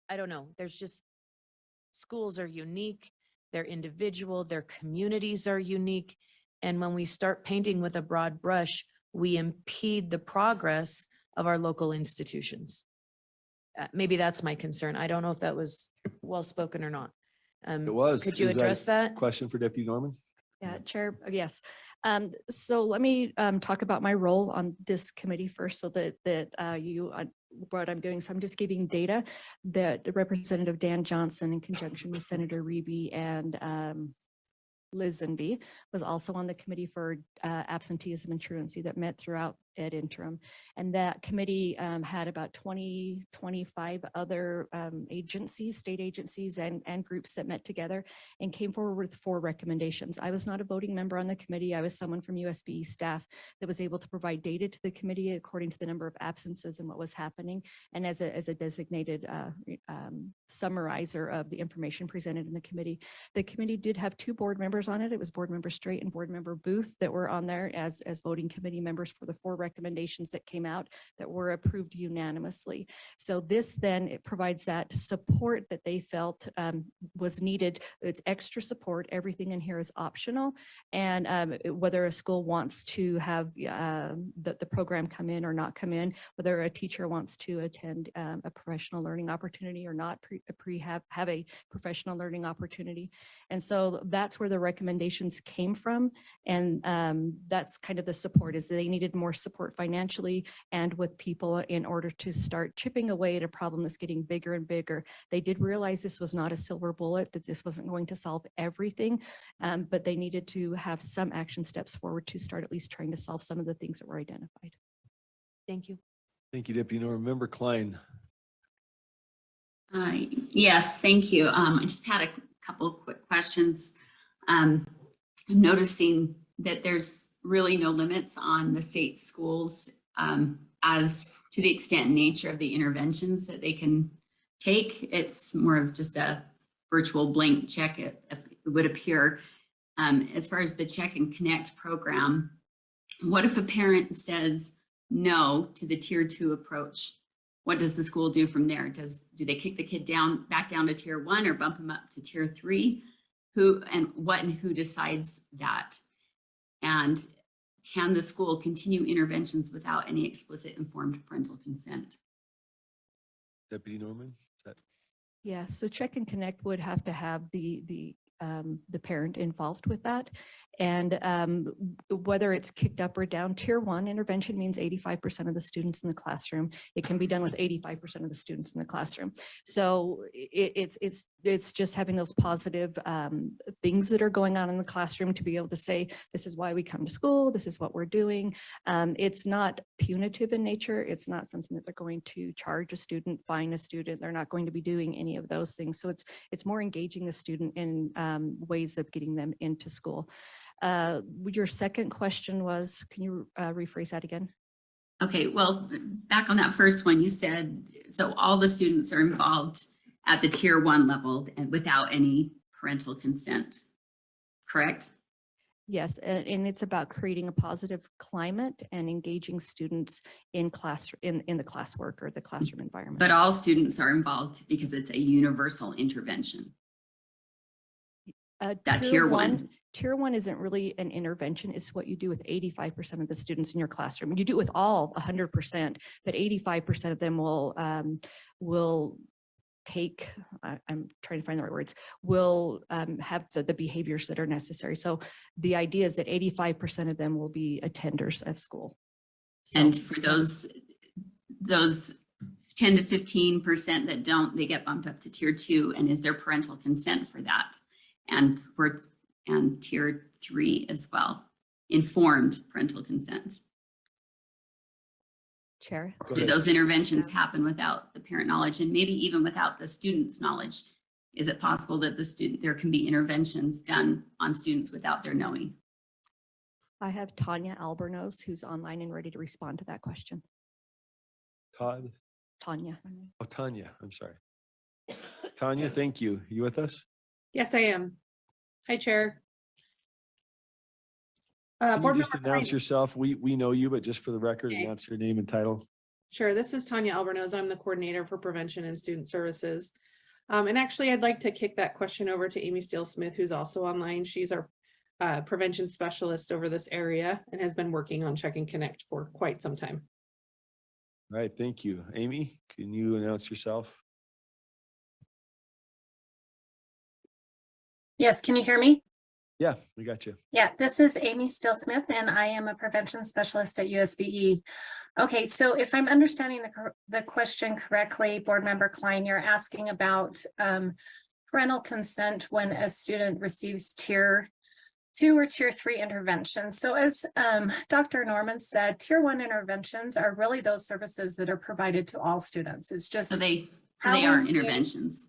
I don't know, schools are unique, they're individual, their communities are unique. And when we start painting with a broad brush, we impede the progress of our local institutions. Maybe that's my concern. I don't know if that was well spoken or not. It was. Could you Is that a address that? Question for Deputy Norman? Yeah, Chair, yes. So let me talk about my role on this committee first so that you what I'm doing. So I'm just giving data that the Representative Dan Johnson in conjunction with Senator Reeby and Liz Zenby was also on the committee for absenteeism and truancy that met throughout ed interim. And that committee had about 25 other agencies, state agencies and groups that met together and came forward with 4 recommendations. I was not a voting member on the committee. I was someone from USBE staff that was able to provide data to the committee according to the number of absences and what was happening. And as a designated summarizer of the information presented in the committee. The committee did have 2 board members on it. It was Board Member Straight and Board Member Booth that were on there as voting committee members for the 4 recommendations that came out that were approved unanimously. So this then it provides that support that they felt was needed. It's extra support. Everything in here is optional. And whether a school wants to have the program come in or not come in, whether a teacher wants to attend a professional learning opportunity or not have a professional learning opportunity. And so that's where the recommendations came from. And that's kind of the support is they needed more support financially and with people in order to start chipping away at a problem that's getting bigger and bigger. They did realize this was not a silver bullet, that this wasn't going to solve everything, but they needed to have some action steps forward to start at least trying to solve some of the things that were identified. Thank you. Thank you, Deputy Norman. Member Klein. Yes, thank you. I just had a couple of quick questions. I'm noticing that there's really no limits on the state schools as to the extent and nature of the interventions that they can take. It's more of just a virtual blank check, it would appear. As far as the Check and Connect program, what if a parent says no to the tier 2 approach? What does the school do from there? Do they kick the kid back down to tier 1 or bump them up to tier 3? Who decides that? And can the school continue interventions without any explicit informed parental consent? Deputy Norman. Is that Yeah, so Check and Connect would have to have the parent involved with that. And whether it's kicked up or down, tier 1 intervention means 85% of the students in the classroom. It can be done with 85% of the students in the classroom. So it's just having those positive things that are going on in the classroom to be able to say, this is why we come to school, this is what we're doing. It's not punitive in nature. It's not something that they're going to charge a student, fine a student. They're not going to be doing any of those things. So it's more engaging the student in ways of getting them into school. Your second question was, can you rephrase that again? Okay, well, back on that first one, you said, so all the students are involved at the tier 1 level and without any parental consent, correct? Yes, and it's about creating a positive climate and engaging students in class in the classwork or the classroom environment. But all students are involved because it's a universal intervention. That tier 1. Tier 1 isn't really an intervention. It's what you do with 85% of the students in your classroom. You do it with all 100%, but 85% of them will take, I'm trying to find the right words, will have the behaviors that are necessary. So the idea is that 85% of them will be attenders of school. So, and for those 10 to 15% that don't, they get bumped up to tier 2. And is there parental consent for that? And tier 3 as well, informed parental consent. Chair. Do those interventions happen without the parent knowledge and maybe even without the student's knowledge? Is it possible that there can be interventions done on students without their knowing? I have Tanya Albornoz, who's online and ready to respond to that question. Todd? Tanya. Oh, Tanya, I'm sorry. Tanya, thank you. You with us? Yes, I am. Hi, Chair. Can Board you just Member announce Klein. yourself? We know you, but just for the record, Okay. announce your name and title. Sure, this is Tanya Albornoz. I'm the coordinator for prevention and student services. And actually, I'd like to kick that question over to Amy Steele Smith, who's also online. She's our prevention specialist over this area and has been working on Check and Connect for quite some time. All right, thank you. Amy, can you announce yourself? Yes, can you hear me? Yeah, we got you. Yeah, this is Amy Still Smith, and I am a prevention specialist at USBE. Okay, so if I'm understanding the question correctly, Board Member Klein, you're asking about parental consent when a student receives Tier 2 or Tier 3 interventions. So as Dr. Norman said, Tier 1 interventions are really those services that are provided to all students. It's just So they how are we- interventions.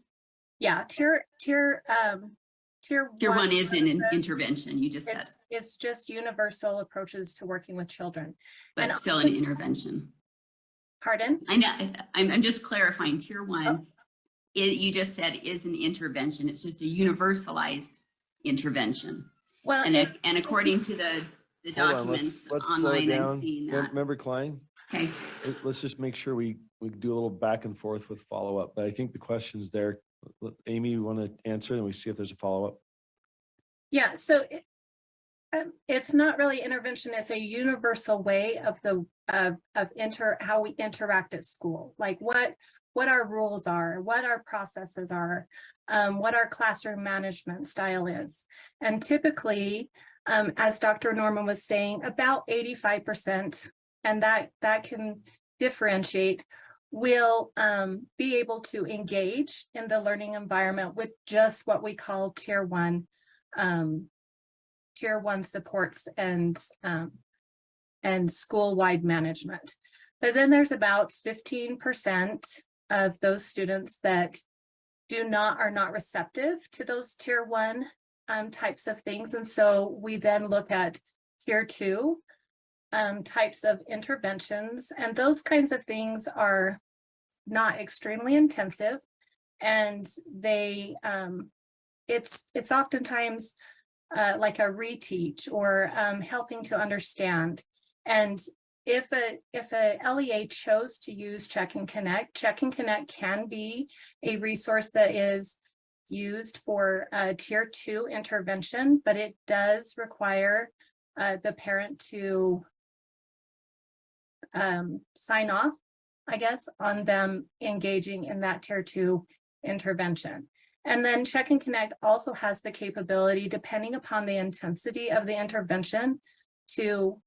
Yeah, Tier Tier 1 is an services, intervention, you just said, it's just universal approaches to working with children. but And still an intervention. Pardon? I know, I'm just clarifying, Tier 1, you just said is an intervention. It's just a universalized intervention. Well, And according to the Hold on, documents let's slow it online, I'm down. seeing that. Member Klein, Okay, let's just make sure we do a little back and forth with follow-up, but I think the question's there. Amy, you want to answer and we see if there's a follow-up? yeah, so it's not really intervention, it's a universal way of how we interact at school, like what our rules are, what our processes are, what our classroom management style is. And typically, as Dr. Norman was saying, about 85%, and that can differentiate, will be able to engage in the learning environment with just what we call Tier 1 supports and school-wide management. But then there's about 15% of those students that are not receptive to those Tier 1 types of things. And so we then look at Tier 2 types of interventions, and those kinds of things are not extremely intensive, and they it's oftentimes like a reteach or helping to understand. And if a LEA chose to use Check and Connect, Check and Connect can be a resource that is used for Tier 2 intervention, but it does require the parent to sign off, I guess, on them engaging in that Tier 2 intervention. And then Check and Connect also has the capability, depending upon the intensity of the intervention, to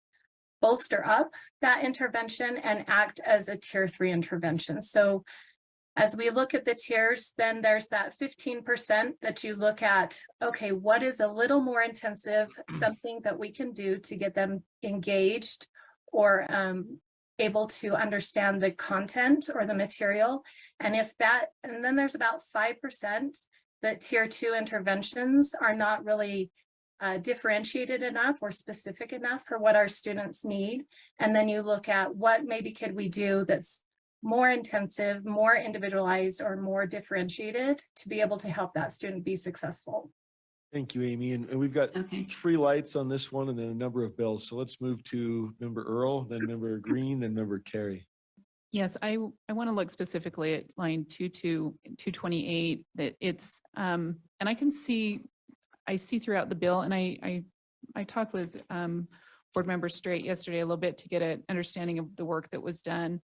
bolster up that intervention and act as a Tier 3 intervention. So as we look at the tiers, then there's that 15% that you look at, okay, what is a little more intensive, something that we can do to get them engaged or able to understand the content or the material. And then there's about 5% that Tier 2 interventions are not really differentiated enough or specific enough for what our students need. And then you look at what maybe could we do that's more intensive, more individualized, or more differentiated to be able to help that student be successful. Thank you, Amy. And we've got 3 lights on this one and then a number of bills. So let's move to Member Earl, then Member Green, then Member Carey. Yes, I want to look specifically at line 228 that it's, and I see throughout the bill, and I talked with Board Member Straight yesterday a little bit to get an understanding of the work that was done.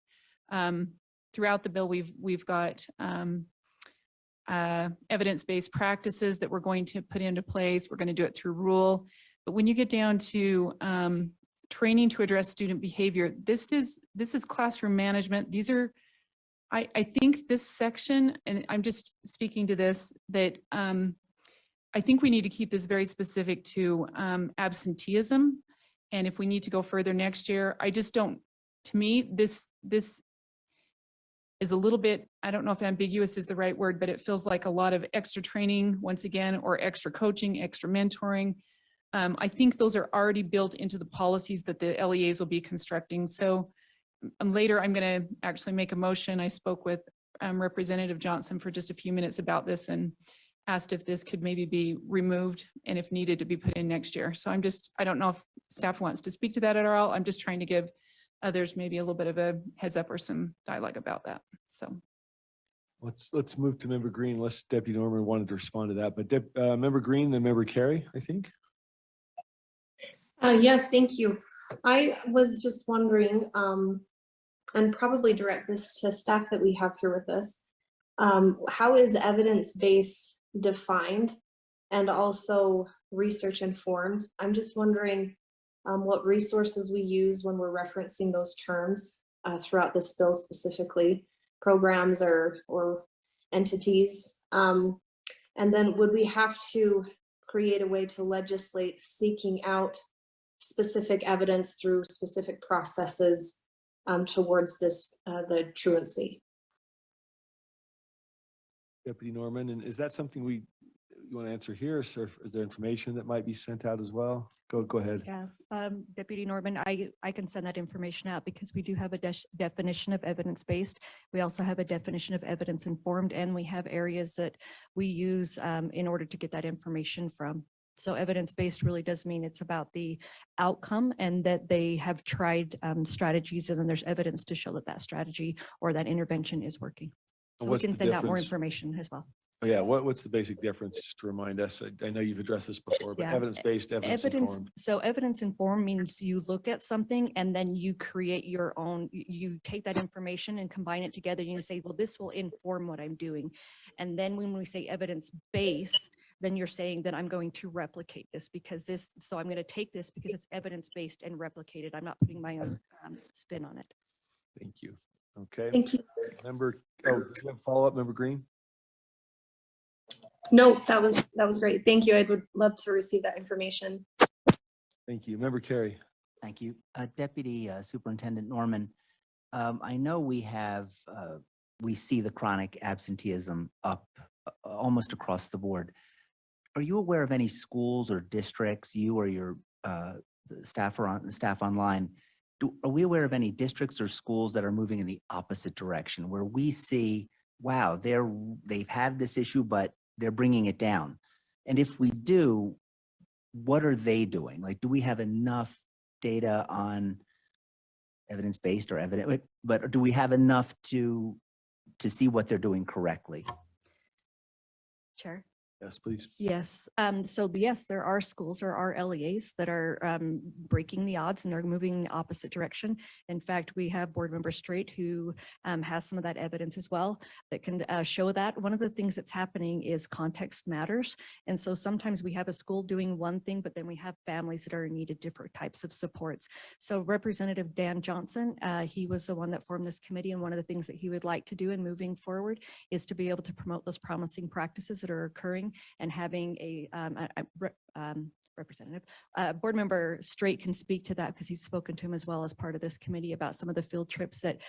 Throughout the bill, we've got evidence-based practices that we're going to put into place. We're going to do it through rule. But when you get down to training to address student behavior, this is classroom management. These are, I think this section, and I'm just speaking to this, that I think we need to keep this very specific to absenteeism. And if we need to go further next year, I just don't, to me, this is a little bit, I don't know if ambiguous is the right word, but it feels like a lot of extra training once again, or extra coaching, extra mentoring. I think those are already built into the policies that the LEAs will be constructing. So later I'm going to actually make a motion. I spoke with Representative Johnson for just a few minutes about this and asked if this could maybe be removed and if needed to be put in next year. So I don't know if staff wants to speak to that at all. I'm just trying to give others maybe a little bit of a heads up or some dialogue about that. So Let's move to Member Green. Unless Deputy Norman wanted to respond to that, but Member Green, then Member Carey, I think. Yes, thank you. I was just wondering, and probably direct this to staff that we have here with us, how is evidence-based defined? and also research informed. I'm just wondering what resources we use when we're referencing those terms throughout this bill, specifically programs or entities. And then would we have to create a way to legislate seeking out specific evidence through specific processes towards this, the truancy? Deputy Norman, and is that something you want to answer here, or is there information that might be sent out as well? Go ahead. Yeah, Deputy Norman, I can send that information out because we do have a definition of evidence-based. We also have a definition of evidence-informed, and we have areas that we use in order to get that information from. So evidence-based really does mean it's about the outcome and that they have tried strategies, and then there's evidence to show that that strategy or that intervention is working. So we What's can the send out more difference? information as well. Oh, yeah, what's the basic difference, just to remind us? I know you've addressed this before, but Yeah. evidence-based, evidence-informed. So evidence informed means you look at something and then you create your own, you take that information and combine it together and you say, well, this will inform what I'm doing. And then when we say evidence based, then you're saying that I'm going to replicate this because this, so I'm going to take this because it's evidence based and replicate it. I'm not putting my own spin on it. Thank you. Okay. Thank you. Member, do you have a follow-up, Member Green? No, that was great. Thank you. I would love to receive that information. Thank you. Member Carey. Thank you. Deputy Superintendent Norman, I know we see the chronic absenteeism up almost across the board. Are you aware of any schools or districts, you or your staff online, are we aware of any districts or schools that are moving in the opposite direction where we see, wow, they've had this issue, but they're bringing it down? And if we do, what are they doing? Like, do we have enough data on evidence-based or evident, but do we have enough to see what they're doing correctly? Chair. Yes, please. Yes. So yes, there are schools or are LEAs that are breaking the odds and they're moving in the opposite direction. In fact, we have Board Member Straight who has some of that evidence as well that can show that. One of the things that's happening is context matters. And so sometimes we have a school doing one thing, but then we have families that are in need of different types of supports. So Representative Dan Johnson, he was the one that formed this committee. And one of the things that he would like to do in moving forward is to be able to promote those promising practices that are occurring and having a representative. Board Member Straight can speak to that because he's spoken to him as well as part of this committee about some of the field trips that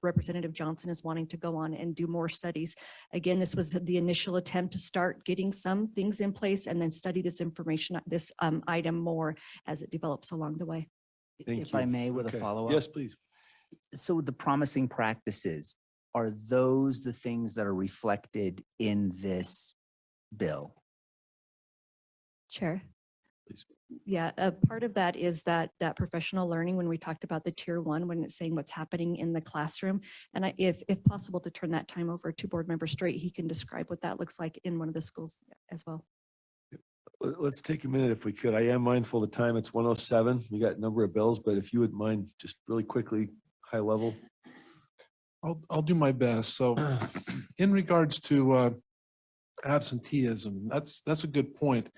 Representative Johnson is wanting to go on and do more studies. Again, this was the initial attempt to start getting some things in place and then study this information, this item more as it develops along the way. If I may, with a follow-up. Yes, please. So the promising practices, are those the things that are reflected in this bill? Chair. Please. Yeah, a part of that is that professional learning when we talked about the tier 1, when it's saying what's happening in the classroom. And if possible to turn that time over to Board Member Straight, he can describe what that looks like in one of the schools as well. Let's take a minute if we could. I am mindful of the time. It's 1:07. We got a number of bills, but if you would mind just really quickly, high level. I'll do my best. So in regards to absenteeism, that's a good point.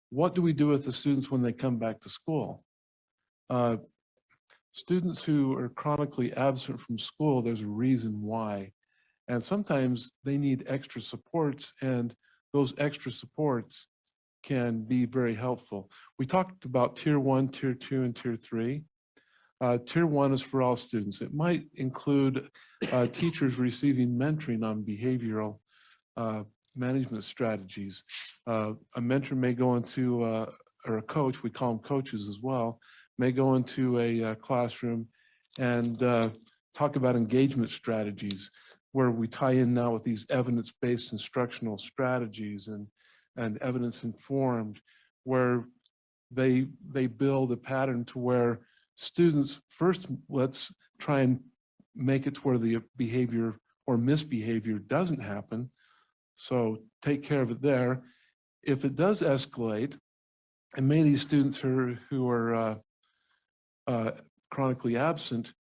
What do we do with the students when they come back to school? Students who are chronically absent from school, there's a reason why. And sometimes they need extra supports, and those extra supports can be very helpful. We talked about tier 1, tier 2, and tier 3. Tier 1 is for all students. It might include teachers receiving mentoring on behavioral management strategies. A mentor may go into, or a coach, we call them coaches as well, may go into a classroom and talk about engagement strategies, where we tie in now with these evidence-based instructional strategies and evidence-informed, where they build a pattern to where students, first, let's try and make it to where the behavior or misbehavior doesn't happen. So take care of it there. If it does escalate, and many of these students who are chronically absent,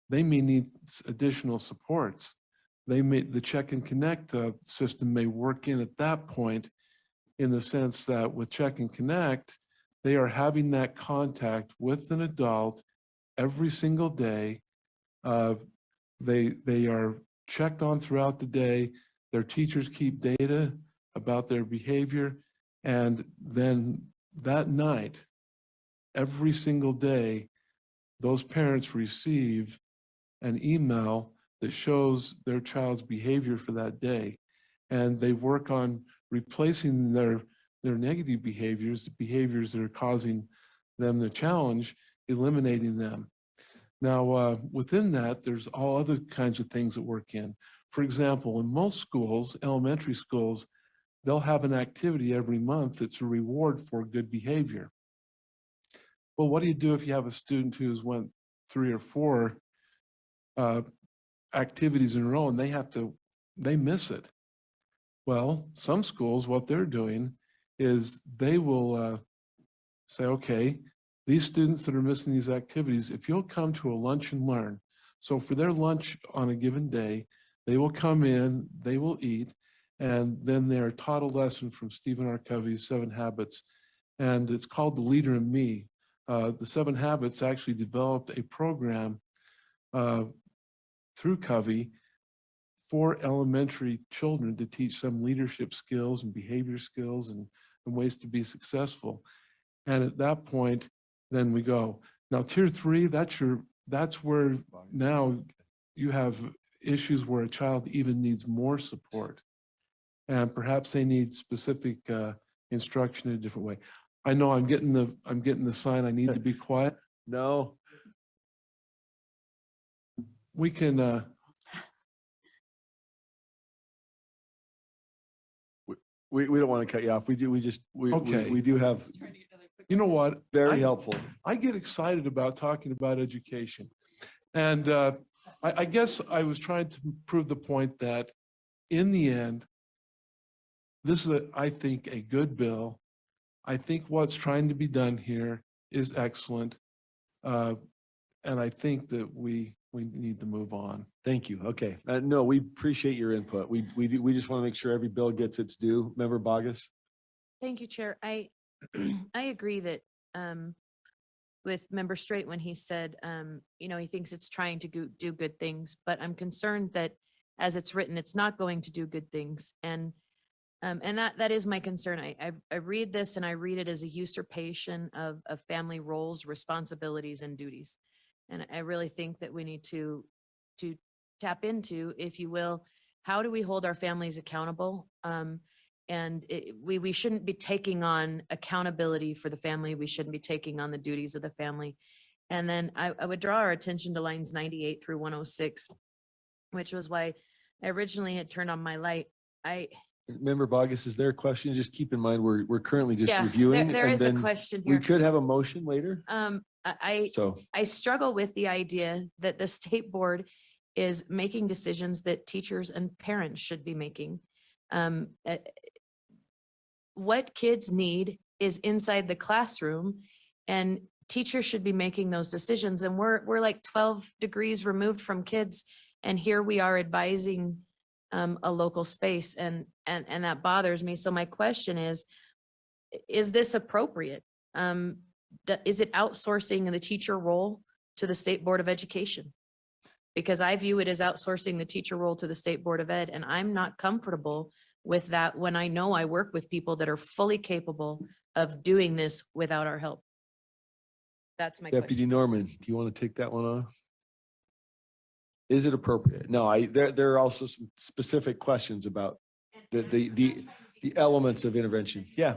they may need additional supports. The check and connect system may work in at that point in the sense that with Check and Connect, they are having that contact with an adult every single day. They are checked on throughout the day. Their teachers keep data about their behavior. And then that night, every single day, those parents receive an email that shows their child's behavior for that day. And they work on replacing their negative behaviors, the behaviors that are causing them the challenge, eliminating them. Now, within that, there's all other kinds of things that work in. For example, in most schools, elementary schools, they'll have an activity every month that's a reward for good behavior. Well, what do you do if you have a student who's went 3 or 4 activities in a row and they miss it? Well, some schools, what they're doing is they will say, okay, these students that are missing these activities, if you'll come to a lunch and learn. So for their lunch on a given day, they will come in, they will eat, and then they're taught a lesson from Stephen R. Covey's 7 Habits, and it's called The Leader in Me. The 7 Habits actually developed a program through Covey for elementary children to teach them leadership skills and behavior skills and ways to be successful. And at that point, then we go. Now, tier 3, that's where now you have issues where a child even needs more support. And perhaps they need specific instruction in a different way. I know I'm getting the sign I need to be quiet. No. We can we don't want to cut you off. We do have you know what? very helpful. I get excited about talking about education. And I guess I was trying to prove the point that in the end, this is, I think, a good bill. I think what's trying to be done here is excellent. And I think that we need to move on. Thank you. Okay. No, we appreciate your input. We just want to make sure every bill gets its due. Member Bogus? Thank you, Chair. I agree that with Member Straight when he said, he thinks it's trying to do good things, but I'm concerned that as it's written, it's not going to do good things. And that is my concern. I read this and I read it as a usurpation of family roles, responsibilities, and duties. And I really think that we need to tap into, if you will, how do we hold our families accountable? And we shouldn't be taking on accountability for the family. We shouldn't be taking on the duties of the family. And then I would draw our attention to lines 98 through 106, which was why I originally had turned on my light. Member Bogus, is there a question? Just keep in mind, we're currently just Yeah, reviewing. there and is a then question We here. could have a motion later. So I struggle with the idea that the state board is making decisions that teachers and parents should be making. What kids need is inside the classroom, and teachers should be making those decisions. And we're like 12 degrees removed from kids, and here we are advising a local space, and that bothers me. So my question is this appropriate? Is it outsourcing the teacher role to the State Board of Education? Because I view it as outsourcing the teacher role to the State Board of Ed, and I'm not comfortable with that when I know I work with people that are fully capable of doing this without our help. That's my Deputy question. Norman, do you want to take that one on? Is it appropriate? No, there are also some specific questions about the elements of intervention. Yeah.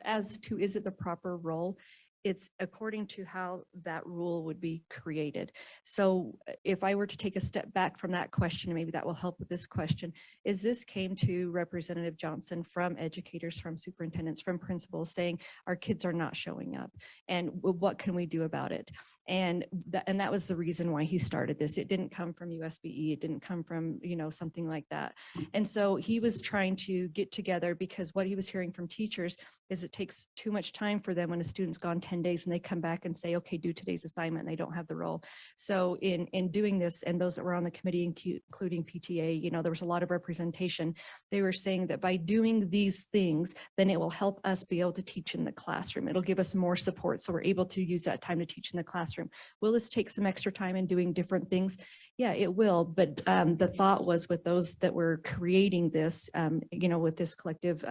As to, is it the proper role? It's according to how that rule would be created. So if I were to take a step back from that question, maybe that will help with this question, is this came to Representative Johnson from educators, from superintendents, from principals saying our kids are not showing up and what can we do about it? And that was the reason why he started this. It didn't come from USBE. It didn't come from, something like that. And so he was trying to get together because what he was hearing from teachers is it takes too much time for them when a student's gone 10 10 days and they come back and say, okay, do today's assignment, and they don't have the role. So in doing this, and those that were on the committee, including PTA, you know, there was a lot of representation. They were saying that by doing these things, then it will help us be able to teach in the classroom. It'll give us more support. So we're able to use that time to teach in the classroom. Will this take some extra time in doing different things? Yeah, it will. But the thought was with those that were creating this, you know, with this collective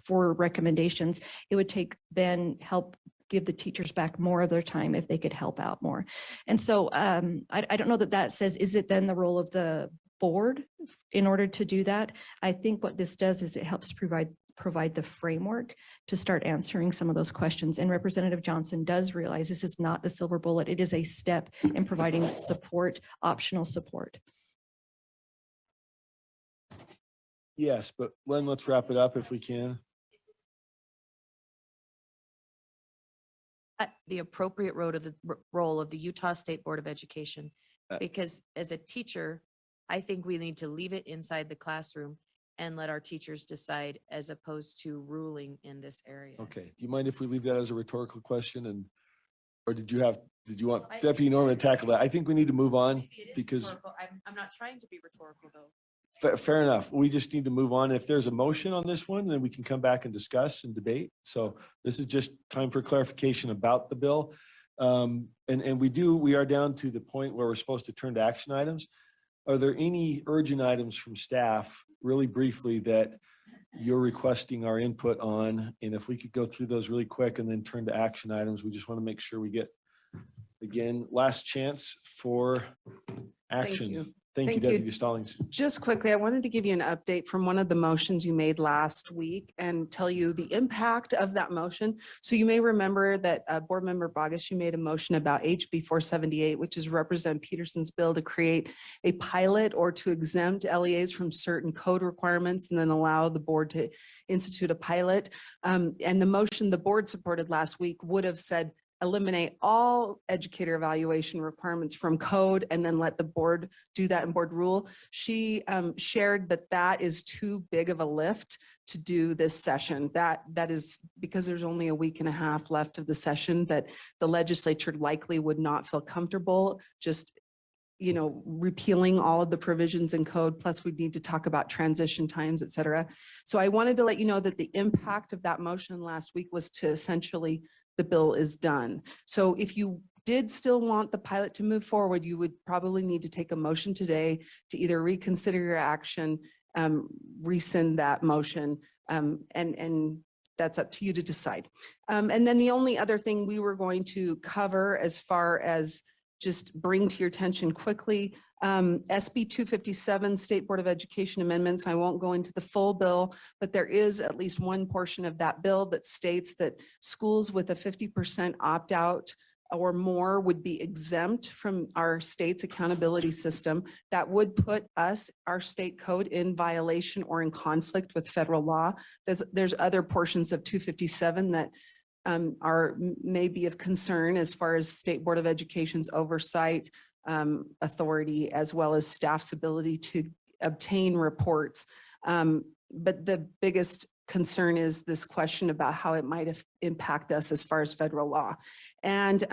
4 recommendations, it would take then help give the teachers back more of their time if they could help out more. And so I don't know that that says, is it then the role of the board in order to do that? I think what this does is it helps provide the framework to start answering some of those questions. And Representative Johnson does realize this is not the silver bullet. It is a step in providing support, optional support. Yes, but Len, let's wrap it up if we can. The appropriate role of the Utah State Board of Education, because as a teacher, I think we need to leave it inside the classroom and let our teachers decide as opposed to ruling in this area. Okay, do you mind if we leave that as a rhetorical question, and, or did you want Deputy Norman to tackle that? I think we need to move on Maybe it is because rhetorical. I'm not trying to be rhetorical though. fair enough. We just need to move on. If there's a motion on this one, then we can come back and discuss and debate. So this is just time for clarification about the bill. And we are down to the point where we're supposed to turn to action items. Are there any urgent items from staff, really briefly, that you're requesting our input on? And if we could go through those really quick and then turn to action items, we just want to make sure we get, again, last chance for action. you. Thank you, Thank you. Deputy Stallings. Just quickly, I wanted to give you an update from one of the motions you made last week and tell you the impact of that motion. So you may remember that Board Member Bogus, you made a motion about HB 478, which is Representative Peterson's bill to create a pilot or to exempt LEAs from certain code requirements and then allow the board to institute a pilot. And the motion the board supported last week would have said, eliminate all educator evaluation requirements from code and then let the board do that in board rule. She shared that that is too big of a lift to do this session. That is because there's only a week and a half left of the session, that the legislature likely would not feel comfortable just, you know, repealing all of the provisions in code. Plus we need to talk about transition times, et cetera. So I wanted to let you know that the impact of that motion last week was to essentially the bill is done. So if you did still want the pilot to move forward, you would probably need to take a motion today to either reconsider your action, rescind that motion, and that's up to you to decide. And then the only other thing we were going to cover as far as just bring to your attention quickly, SB 257 State Board of Education amendments. I won't go into the full bill, but there is at least one portion of that bill that states that schools with a 50% opt-out or more would be exempt from our state's accountability system. That would put us, our state code, in violation or in conflict with federal law. There's other portions of 257 that may be of concern as far as State Board of Education's oversight, authority, as well as staff's ability to obtain reports. But the biggest concern is this question about how it might impact us as far as federal law. And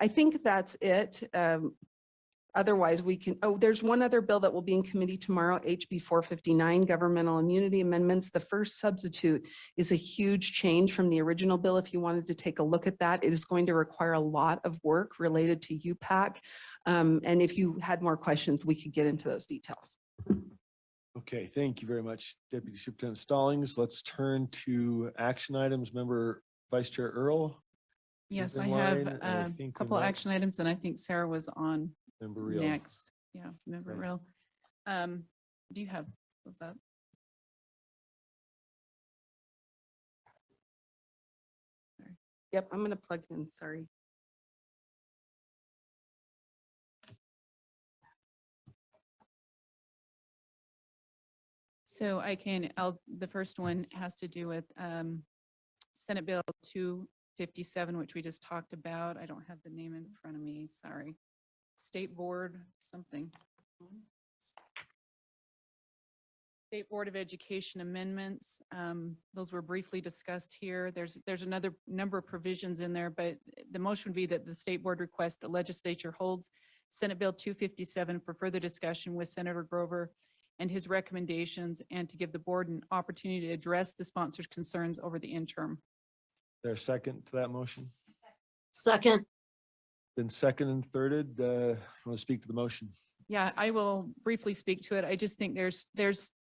I think that's it. Otherwise, we can, there's one other bill that will be in committee tomorrow, HB 459, governmental immunity amendments. The first substitute is a huge change from the original bill. If you wanted to take a look at that, it is going to require a lot of work related to UPAC. And if you had more questions, we could get into those details. Okay, thank you very much, Deputy Superintendent Stallings. Let's turn to action items. Member Vice Chair Earl. Yes, is in I line, have and I a think we couple might- action items, and I think Sarah was on Member Reel. next. Yeah, member Right. real. Do you have, what's that? Yep, I'm going to plug in, sorry. So the first one has to do with Senate Bill 257, which we just talked about. I don't have the name in front of me, sorry. State Board, something. State Board of Education amendments. Those were briefly discussed here. There's another number of provisions in there, but the motion would be that the State Board request the legislature holds Senate Bill 257 for further discussion with Senator Grover and his recommendations, and to give the board an opportunity to address the sponsor's concerns over the interim. There a second to that motion? Second. Been second and thirded. Want to speak to the motion? Yeah, I will briefly speak to it. I just think there's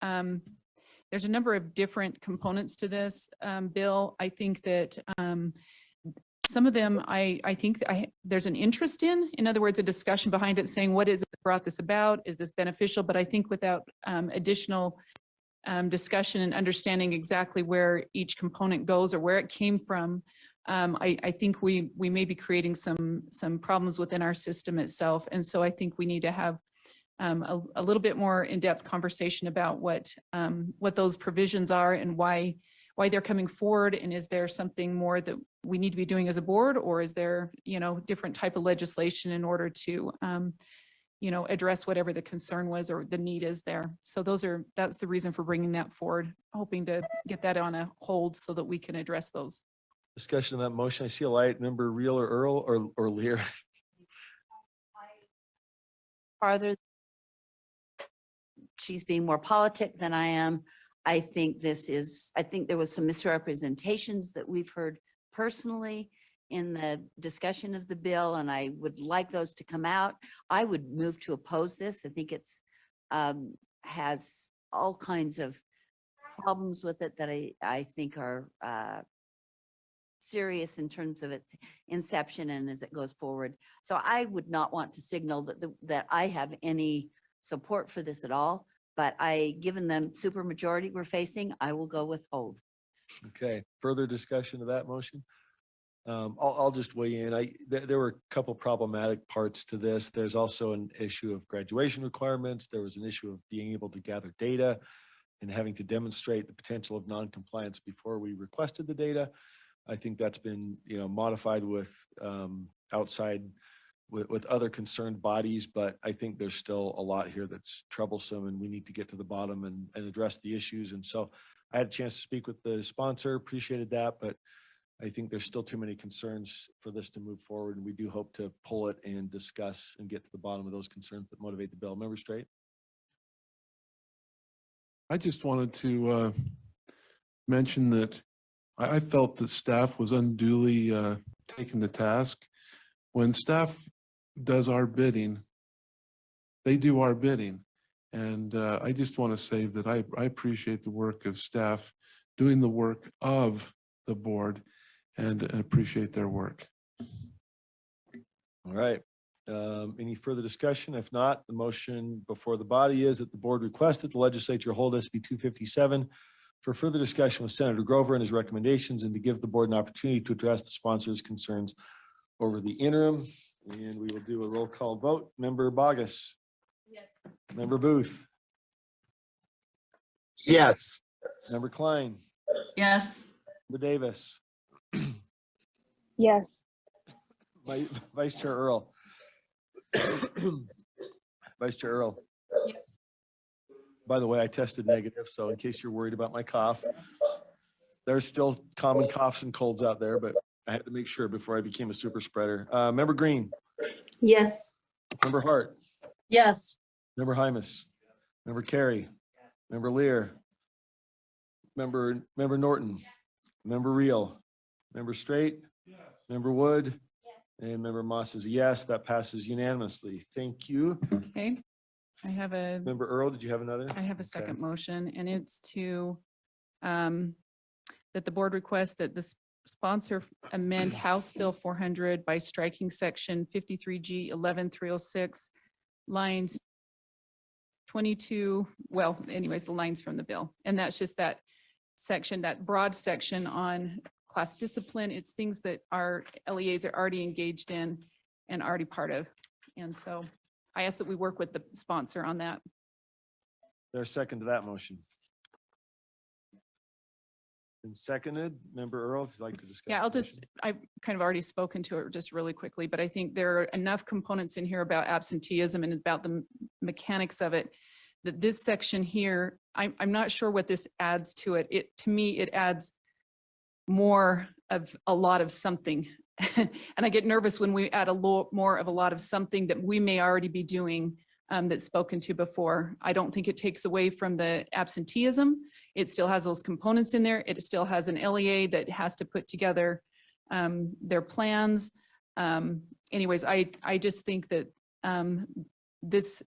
a number of different components to this bill. I think that some of them, I think there's an interest in other words, a discussion behind it saying, what is it that brought this about? Is this beneficial? But I think without additional discussion and understanding exactly where each component goes or where it came from, I think we may be creating some problems within our system itself. And so I think we need to have a little bit more in-depth conversation about what those provisions are and why they're coming forward. And is there something more that we need to be doing as a board, or is there, different type of legislation in order to, address whatever the concern was or the need is there. So that's the reason for bringing that forward, hoping to get that on a hold so that we can address those. Discussion of that motion. I see a light. Member Reel or Earl or Lear. Farther, she's being more politic than I am. I think there was some misrepresentations that we've heard personally in the discussion of the bill, and I would like those to come out. I would move to oppose this. I think it's has all kinds of problems with it that I think are serious in terms of its inception and as it goes forward. So I would not want to signal that I have any support for this at all, but given the supermajority we're facing, I will go with hold. Okay, further discussion of that motion? I'll just weigh in. There were a couple problematic parts to this. There's also an issue of graduation requirements. There was an issue of being able to gather data and having to demonstrate the potential of non-compliance before we requested the data. I think that's been, modified with outside with other concerned bodies, but I think there's still a lot here that's troublesome, and we need to get to the bottom and address the issues. And so I had a chance to speak with the sponsor, appreciated that, but I think there's still too many concerns for this to move forward, and we do hope to pull it and discuss and get to the bottom of those concerns that motivate the bill. Member Straight? I just wanted to mention that I felt that staff was unduly taken to task. When staff does our bidding, they do our bidding. And I just want to say that I appreciate the work of staff doing the work of the board and appreciate their work. All right. Any further discussion? If not, the motion before the body is that the board request that the legislature hold SB 257 for further discussion with Senator Grover and his recommendations, and to give the board an opportunity to address the sponsor's concerns over the interim. And we will do a roll call vote. Member Bogus? Yes. Member Booth? Yes. Member Klein? Yes. Member Davis? Yes. Vice Chair Earl? Vice Chair Earl? Yes. By the way, I tested negative, so in case you're worried about my cough, there's still common coughs and colds out there, but I had to make sure before I became a super spreader. Member Green? Yes. Member Hart? Yes. Member Hymas? Member Carey? Member Lear? Member Norton? Member Reel? Member Straight? Member Wood? And Member Moss is a yes. That passes unanimously. Thank you. Okay. I have a. Member Earl, did you have another? I have a Okay. second motion, and it's to that the board requests that the sponsor amend House Bill 400 by striking section 53G 11306 lines 22, well, anyways, the lines from the bill. And that's just that section, that broad section on class discipline. It's things that our LEAs are already engaged in and already part of. And so I ask that we work with the sponsor on that. There's a second to that motion. Been seconded. Member Earl, if you'd like to discuss. Yeah, the I'll just, I've kind of already spoken to it just really quickly, but I think there are enough components in here about absenteeism and about the mechanics of it that this section here, I'm not sure what this adds to it. To me, it adds more of a lot of something. And I get nervous when we add more of a lot of something that we may already be doing that's spoken to before. I don't think it takes away from the absenteeism. It still has those components in there. It still has an LEA that has to put together their plans. Anyways, I just think that this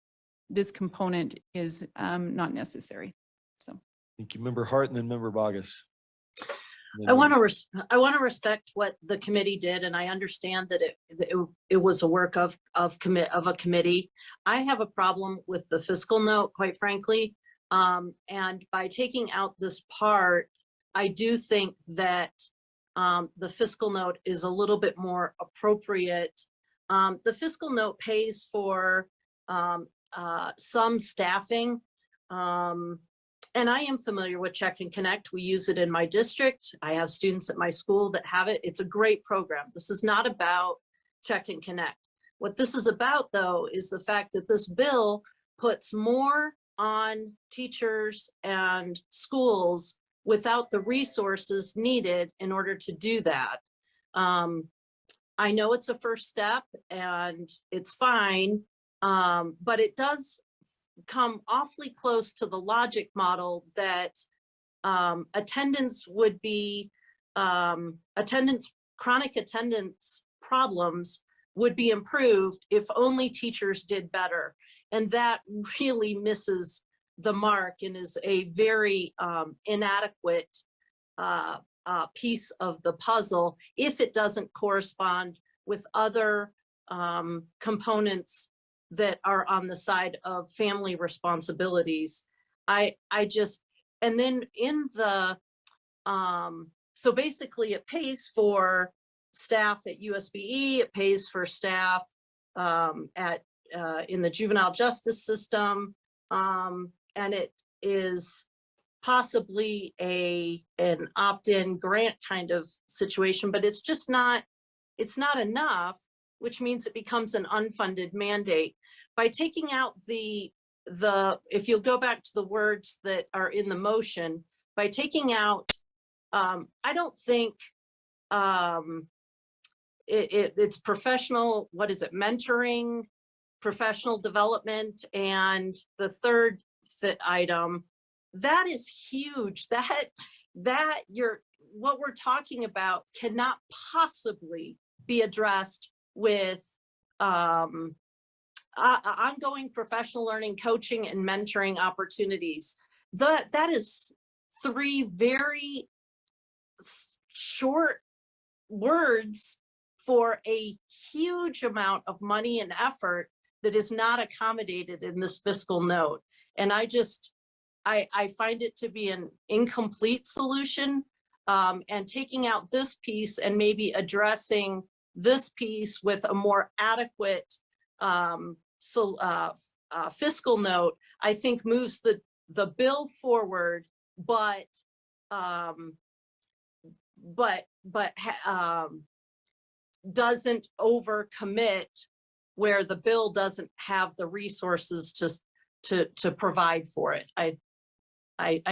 component is not necessary. So. Thank you, Member Hart, and then Member Bogus. I want to respect what the committee did, and I understand that it was a work of a committee. I have a problem with the fiscal note, quite frankly. And by taking out this part, I do think that the fiscal note is a little bit more appropriate. The fiscal note pays for some staffing. And I am familiar with Check and Connect. We use it in my district. I have students at my school that have it. It's a great program. This is not about Check and Connect. What this is about, though, is the fact that this bill puts more on teachers and schools without the resources needed in order to do that. I know it's a first step and it's fine, but it does come awfully close to the logic model that attendance would be, chronic attendance problems would be improved if only teachers did better. And that really misses the mark and is a very inadequate piece of the puzzle if it doesn't correspond with other components that are on the side of family responsibilities. I just, and then in the, so basically it pays for staff at USBE, it pays for staff in the juvenile justice system, and it is possibly an opt-in grant kind of situation, but it's just not, it's not enough, which means it becomes an unfunded mandate. By taking out the if you'll go back to the words that are in the motion, by taking out, I don't think it's professional, what is it, mentoring, professional development, and the third item, that is huge. That what we're talking about cannot possibly be addressed with ongoing professional learning, coaching, and mentoring opportunities. That is three very short words for a huge amount of money and effort that is not accommodated in this fiscal note. And I find it to be an incomplete solution, and taking out this piece and maybe addressing this piece with a more adequate fiscal note, I think moves the bill forward, but doesn't overcommit where the bill doesn't have the resources to provide for it. I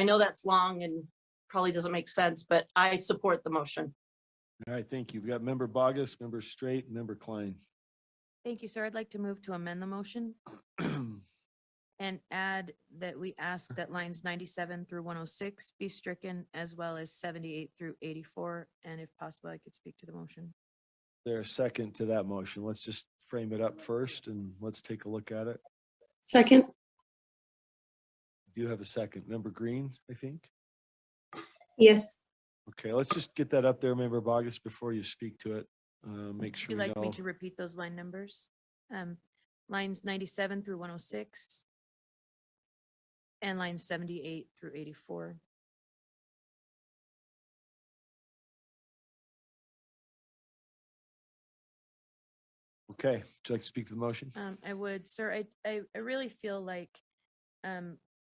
know that's long and probably doesn't make sense, but I support the motion. All right, thank you. We got Member Bogus, Member Straight, and Member Klein. Thank you, sir. I'd like to move to amend the motion and add that we ask that lines 97 through 106 be stricken, as well as 78 through 84. And if possible, I could speak to the motion. There a second to that motion? Let's just frame it up first and let's take a look at it. Second. Do you have a second? Member Green, I think. Yes. Okay, let's just get that up there, Member Bogus, before you speak to it. Make sure Would you we like me know. to repeat those line numbers? Lines 97 through 106 and lines 78 through 84. Okay, would you like to speak to the motion? I would, sir. I really feel like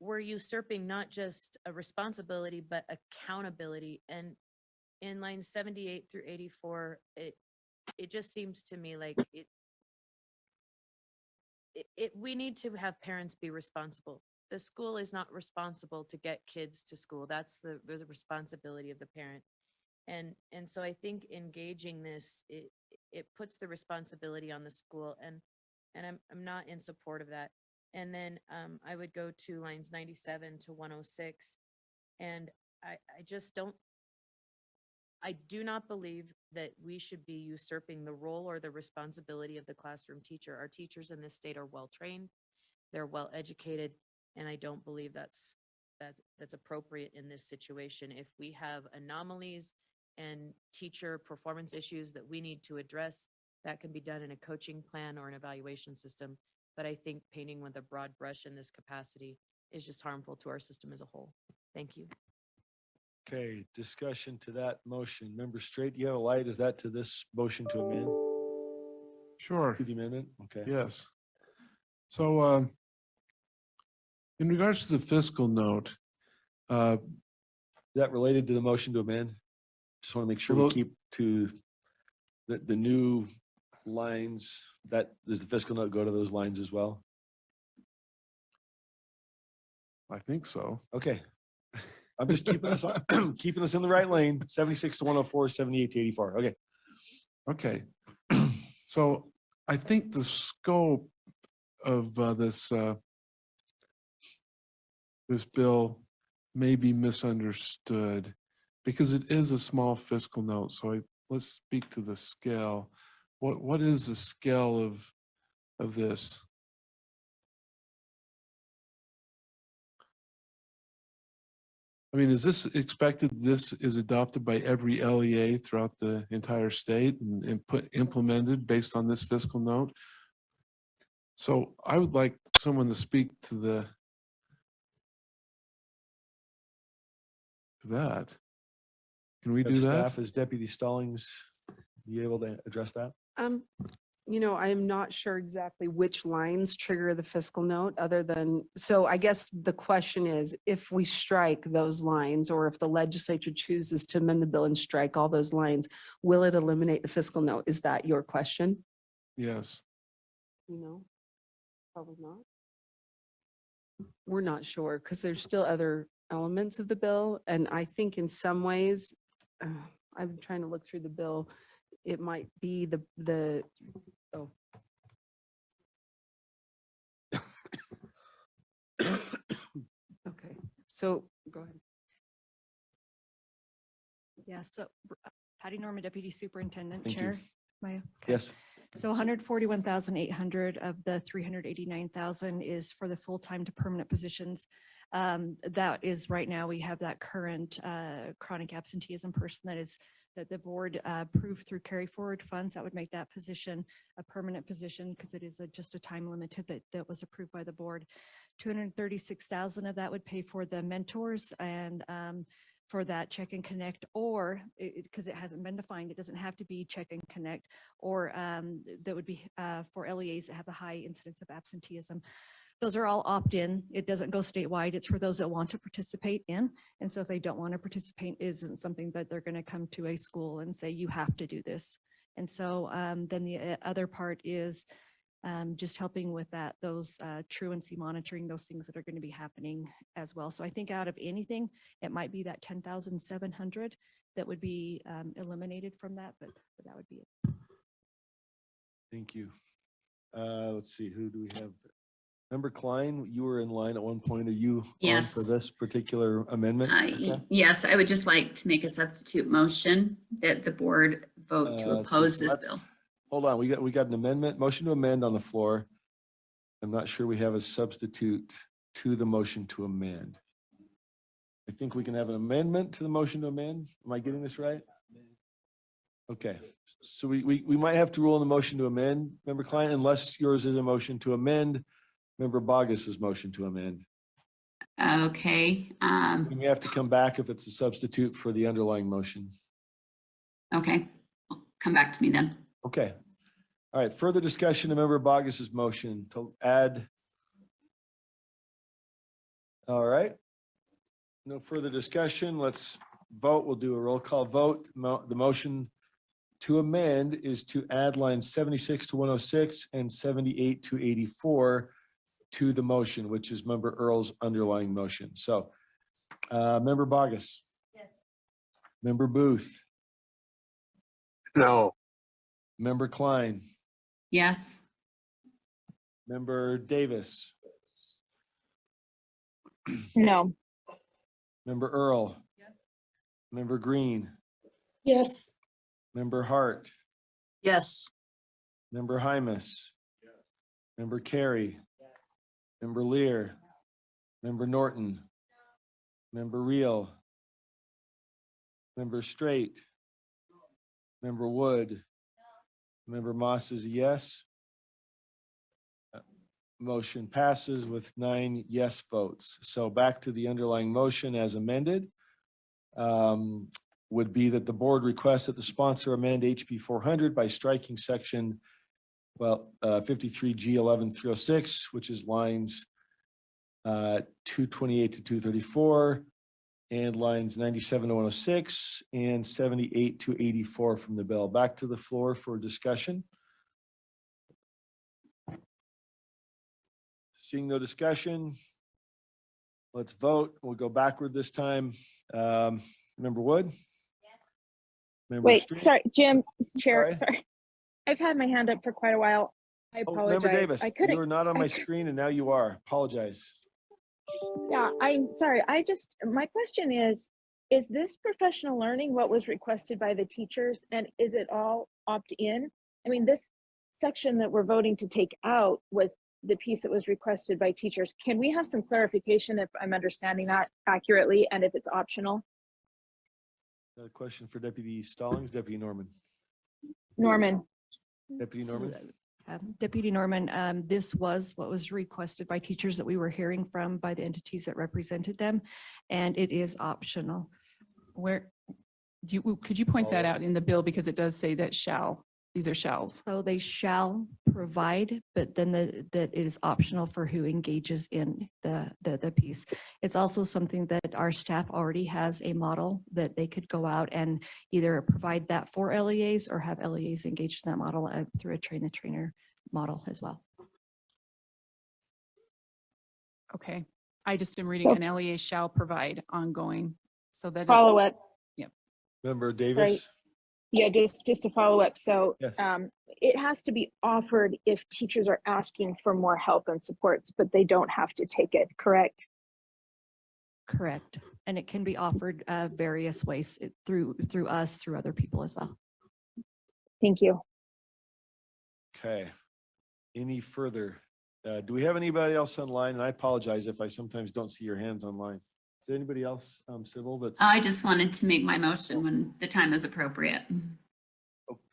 we're usurping not just a responsibility, but accountability. And in lines 78 through 84, it just seems to me like we need to have parents be responsible. the school is not responsible to get kids to school. That's the responsibility of the parent. And so I think engaging this, it puts the responsibility on the school, and I'm not in support of that. And then I would go to lines 97 to 106. And I just don't, I do not believe that we should be usurping the role or the responsibility of the classroom teacher. Our teachers in this state are well-trained, they're well-educated, and I don't believe that's appropriate in this situation. If we have anomalies and teacher performance issues that we need to address, that can be done in a coaching plan or an evaluation system. But I think painting with a broad brush in this capacity is just harmful to our system as a whole. Thank you. Okay, discussion to that motion. Member Straight, you have a light. Is that to this motion to amend? Sure. To the amendment? Okay. Yes. So in regards to the fiscal note, Is that related to the motion to amend? Just want to make sure we Well, keep to the new lines. That, does the fiscal note go to those lines as well? I think so. Okay. I'm just keeping us, keeping us in the right lane, 76 to 104, 78 to 84. Okay. Okay. So I think the scope of this bill may be misunderstood because it is a small fiscal note. So let's speak to the scale. What is the scale of this? I mean, is this expected, this is adopted by every LEA throughout the entire state and implemented based on this fiscal note? So I would like someone to speak to that. Can we do that? Staff, is Deputy Stallings be able to address that? You know, I'm not sure exactly which lines trigger the fiscal note other than, so I guess the question is, if we strike those lines, or if the legislature chooses to amend the bill and strike all those lines, will it eliminate the fiscal note? Is that your question? Yes. You know, probably not. We're not sure because there's still other elements of the bill. And I think in some ways, I'm trying to look through the bill. It might be oh. Okay, so go ahead. Yeah, so Patty Norman, Deputy Superintendent, Thank you. Chair. Maya. Yes. So 141,800 of the 389,000 is for the full-time to permanent positions. That is right now, we have that current chronic absenteeism person that the board approved through carry forward funds. That would make that position a permanent position because it is just a time limited that was approved by the board. 236,000 of that would pay for the mentors and for that check and connect, or because it hasn't been defined, it doesn't have to be check and connect, or that would be for LEAs that have a high incidence of absenteeism. Those are all opt-in. It doesn't go statewide. It's for those that want to participate in. And so if they don't want to participate, it isn't something that they're going to come to a school and say, you have to do this. And so then the other part is just helping with those truancy monitoring, those things that are going to be happening as well. So I think out of anything, it might be that 10,700 that would be eliminated from that, but that would be it. Thank you. Let's see, who do we have? Member Klein, you were in line at one point. Are you on for Yes. this particular amendment? Okay. Yes, I would just like to make a substitute motion that the board vote to So oppose this let's- bill. Hold on, we got an amendment, motion to amend on the floor. I'm not sure we have a substitute to the motion to amend. I think we can have an amendment to the motion to amend. Am I getting this right? Okay, so we might have to rule on the motion to amend, Member Klein, unless yours is a motion to amend. Member Bogus's motion to amend. Okay, We may have to come back if it's a substitute for the underlying motion. okay, come back to me then. Okay. All right, further discussion of Member Bogus's motion to add. All right. No further discussion. Let's vote. We'll do a roll call vote. The motion to amend is to add lines 76 to 106 and 78 to 84 to the motion, which is Member Earl's underlying motion. So Member Bogus. Yes. Member Booth. No. Member Klein. Yes. Member Davis. No. Member Earl. Member Green. Yes. Member Hart. Yes. Member Hymus. Member Carey. Member Lear. Member Norton. Member Reel. Member Straight. Member Wood. Member Moss is a yes. Motion passes with 9 yes votes. So back to the underlying motion as amended. Would be that the board requests that the sponsor amend HB 400 by striking section 53G 11306, which is lines 228 to 234 and lines 97 to 106 and 78 to 84 from the bill. Back to the floor for discussion. Seeing no discussion, let's vote. We'll go backward this time. Member Wood? Member Wait, Street? sorry, Jim, Chair, Sorry? sorry. I've had my hand up for quite a while. I Oh, apologize. Member Davis, I you couldn't. were not on I my cou- screen and now you are. Apologize. Yeah, I'm sorry. My question is this professional learning what was requested by the teachers and is it all opt-in? I mean, this section that we're voting to take out was the piece that was requested by teachers. Can we have some clarification if I'm understanding that accurately and if it's optional? Another question for Deputy Stallings, Deputy Norman. Norman. Deputy Norman? Deputy Norman, this was what was requested by teachers that we were hearing from by the entities that represented them, and it is optional. Where, could you point that out in the bill, because it does say that these are shalls. So they shall provide, but then that it is optional for who engages in the piece. It's also something that our staff already has a model that they could go out and either provide that for LEAs or have LEAs engage in that model through a train the trainer model as well. Okay, I just am reading an LEA shall provide ongoing, so that. Follow up. Yep. Member Davis? Sorry. Yeah, just to follow up. So Yes. it has to be offered if teachers are asking for more help and supports, but they don't have to take it, correct? Correct. And it can be offered various ways through us, through other people as well. Thank you. Okay. Any further? Do we have anybody else online? And I apologize if I sometimes don't see your hands online. Is there anybody else civil that's? I just wanted to make my motion when the time is appropriate.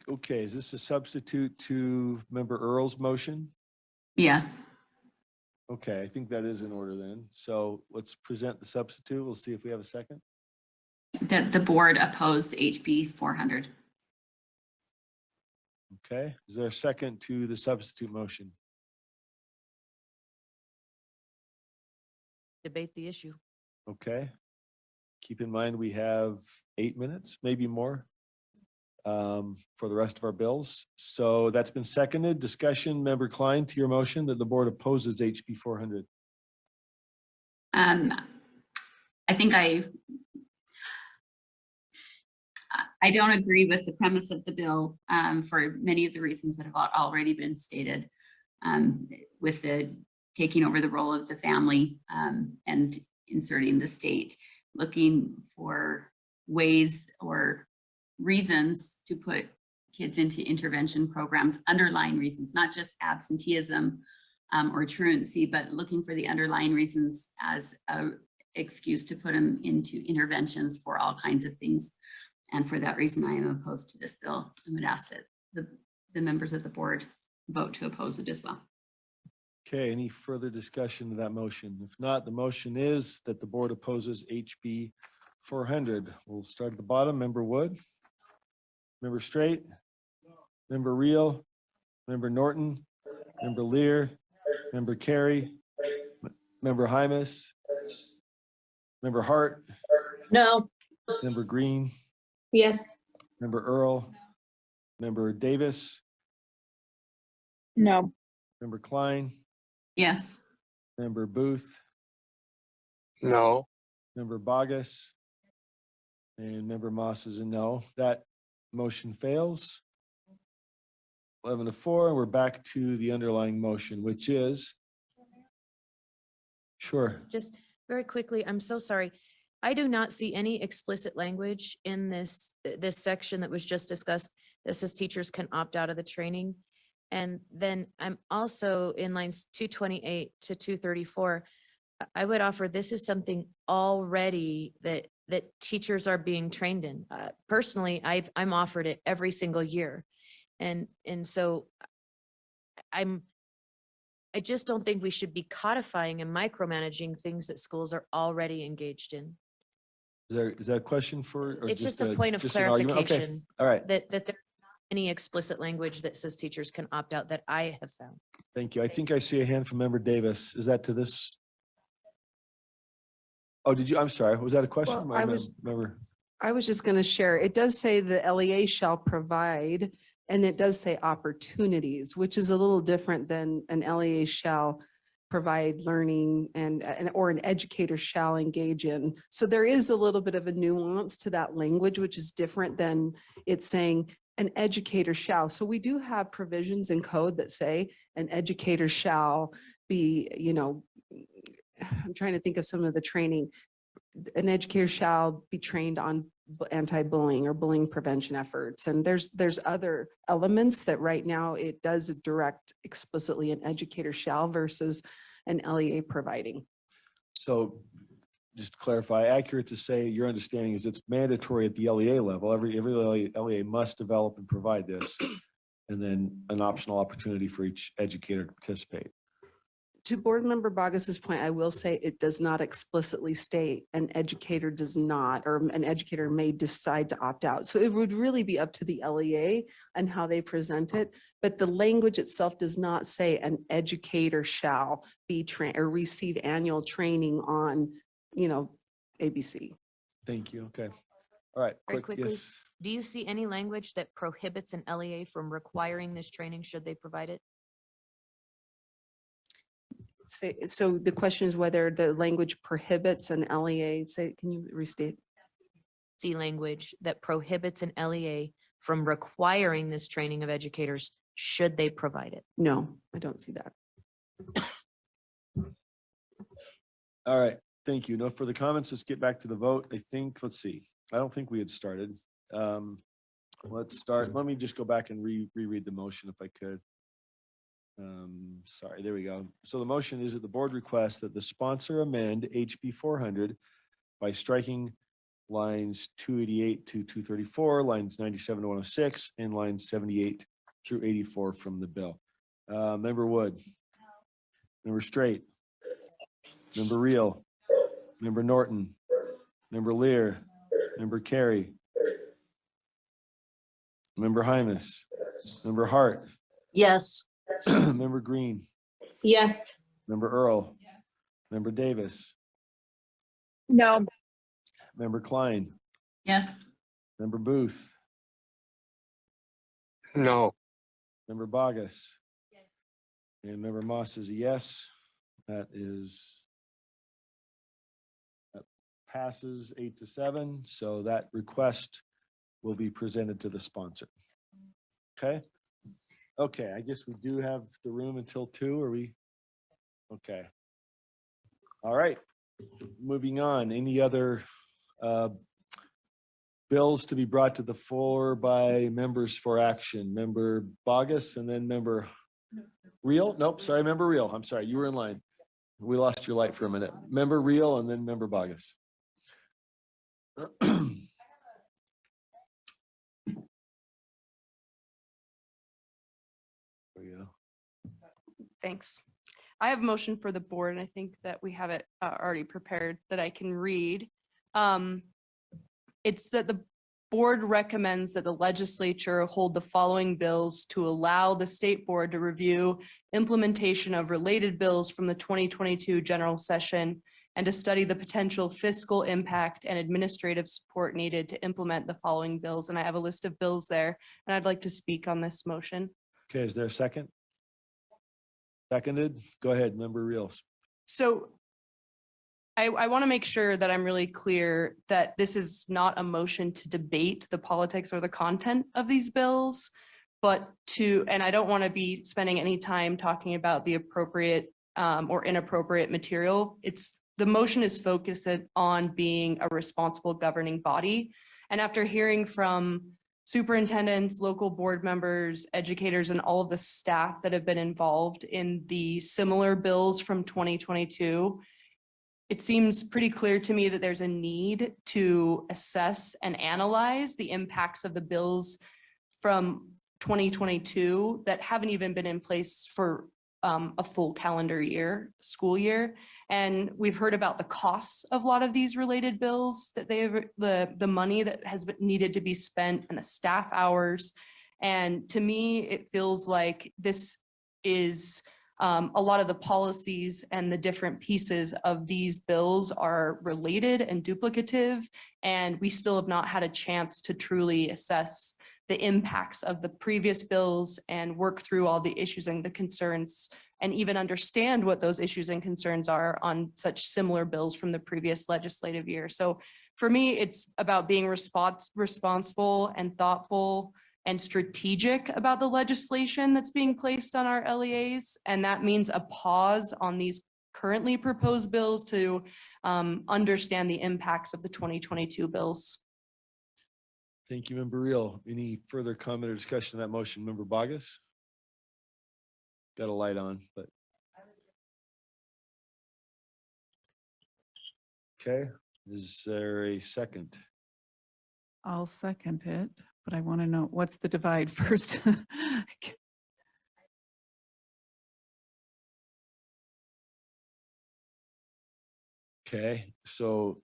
Okay, is this a substitute to Member Earl's motion? Yes. Okay, I think that is in order then. So let's present the substitute. We'll see if we have a second. That the board opposed HB 400. Okay, is there a second to the substitute motion? Debate the issue. Okay. Keep in mind, we have 8 minutes, maybe more, for the rest of our bills. So that's been seconded. Discussion, Member Klein, to your motion that the board opposes HB 400. I think I don't agree with the premise of the bill for many of the reasons that have already been stated, with the taking over the role of the family and inserting the state, looking for ways or reasons to put kids into intervention programs, underlying reasons, not just absenteeism or truancy, but looking for the underlying reasons as an excuse to put them into interventions for all kinds of things. And for that reason, I am opposed to this bill. I would ask that the members of the board vote to oppose it as well. Okay, any further discussion of that motion? If not, the motion is that the board opposes HB 400. We'll start at the bottom. Member Wood? Member Straight? Member Reel? Member Norton? Member Lear? Member Carey? Member Hymus? Member Hart? No. Member Green? Yes. Member Earl? Member Davis? No. Member Klein? Yes. Member Booth, No. Member Bogus, and Member Moss is a no. That motion fails. 11-4, and we're back to the underlying motion, which is. Sure. Just very quickly, I'm so sorry. I do not see any explicit language in this section that was just discussed that says teachers can opt out of the training. And then I'm also in lines 228 to 234. I would offer this is something already that teachers are being trained in. Personally, I'm offered it every single year. And so I just don't think we should be codifying and micromanaging things that schools are already engaged in. Is that a question for? or It's just a point of just an argument? Okay. clarification. All right. That there's not any explicit language that says teachers can opt out that I have found. Thank you. I think I see a hand from Member Davis. Is that to this? Oh, did you? I'm sorry. Was that a question? Well, Remember. I was just going to share, it does say the LEA shall provide, and it does say opportunities, which is a little different than an LEA shall provide learning or an educator shall engage in. So there is a little bit of a nuance to that language, which is different than it's saying an educator shall. So we do have provisions in code that say an educator shall be, I'm trying to think of some of the training. An educator shall be trained on anti-bullying or bullying prevention efforts. And there's other elements that right now it does direct explicitly an educator shall versus an LEA providing. So just to clarify, accurate to say your understanding is it's mandatory at the LEA level. Every LEA must develop and provide this, and then an optional opportunity for each educator to participate. To Board Member Bogus's point, I will say it does not explicitly state an educator does not, or an educator may decide to opt out. So it would really be up to the LEA and how they present it. But the language itself does not say an educator shall be trained or receive annual training on, ABC. Thank you. Okay. All right. Very Quick, quickly, yes. do you see any language that prohibits an LEA from requiring this training should they provide it? So the question is whether the language prohibits an LEA. Can you restate? See language that prohibits an LEA from requiring this training of educators should they provide it? No, I don't see that. All right. Thank you. No further comments. Let's get back to the vote. Let's see. I don't think we had started. Let's start. Let me just go back and reread the motion if I could. Sorry, there we go. So the motion is that the board requests that the sponsor amend HB 400 by striking lines 288 to 234, lines 97 to 106, and lines 78 through 84 from the bill. Member Wood. Member Straight. Member Reel. Member Norton. Member Lear. Member Carey. Member Hymas. Member Hart. Yes. Member Green. Yes. Member Earl. Member Davis. No. Member Klein. Yes. Member Booth. No. Member Bogus. And Member Moss is a yes. That passes 8-7. So that request will be presented to the sponsor. Okay. Okay, I guess we do have the room until 2, are we? Okay. All right, moving on. Any other bills to be brought to the floor by members for action? Member Bogus and then Member Reel? Nope, sorry, Member Reel. I'm sorry, you were in line. We lost your light for a minute. Member Reel and then Member Bogus. Thanks. I have a motion for the board, and I think that we have it already prepared that I can read. It's that the board recommends that the legislature hold the following bills to allow the state board to review implementation of related bills from the 2022 general session and to study the potential fiscal impact and administrative support needed to implement the following bills. And I have a list of bills there, and I'd like to speak on this motion. Okay, is there a second? Seconded? Go ahead, Member Reels. So I want to make sure that I'm really clear that this is not a motion to debate the politics or the content of these bills, but and I don't want to be spending any time talking about the appropriate or inappropriate material. The motion is focused on being a responsible governing body. And after hearing from superintendents, local board members, educators, and all of the staff that have been involved in the similar bills from 2022, it seems pretty clear to me that there's a need to assess and analyze the impacts of the bills from 2022 that haven't even been in place for a full calendar year, school year. And we've heard about the costs of a lot of these related bills that the money that has been needed to be spent and the staff hours. And to me, it feels like this is a lot of the policies and the different pieces of these bills are related and duplicative, and we still have not had a chance to truly assess the impacts of the previous bills and work through all the issues and the concerns and even understand what those issues and concerns are on such similar bills from the previous legislative year. So for me, it's about being responsible and thoughtful and strategic about the legislation that's being placed on our LEAs. And that means a pause on these currently proposed bills to understand the impacts of the 2022 bills. Thank you, Member Reel. Any further comment or discussion on that motion? Member Bogus? Got a light on, but. Okay, is there a second? I'll second it, but I want to know what's the divide first. Okay, so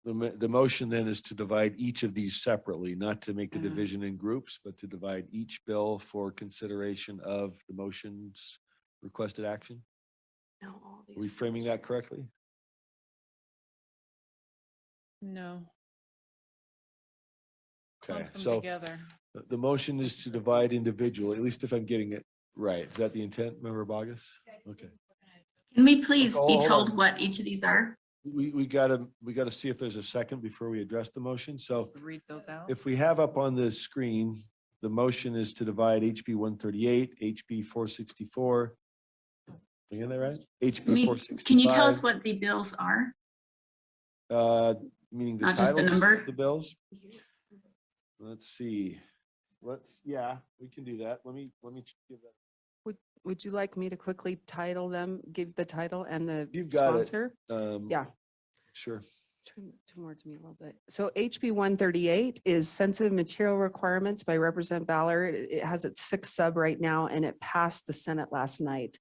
the motion then is to divide each of these separately, not to make a division in groups, but to divide each bill for consideration of the motion's requested action? No, Are we framing that correctly? No. Okay, Lump them so together. the motion is to divide individually, at least if I'm getting it right. Is that the intent, Member Bogus? Okay. Can we please Oh, be hold told on. what each of these are? We gotta see if there's a second before we address the motion. So Read those out. if we have up on the screen, the motion is to divide HB 138, HB 464. Am I getting that right? HB 465. Can you tell us what the bills are? Meaning the Not just the titles number? of the bills? Let's see. Yeah, we can do that. Let me give that. Would you like me to quickly title them, give the title and the You've got it. sponsor? Yeah. Sure. Turn towards me a little bit. So HB 138 is sensitive material requirements by Representative Ballard. It has its sixth sub right now and it passed the Senate last night.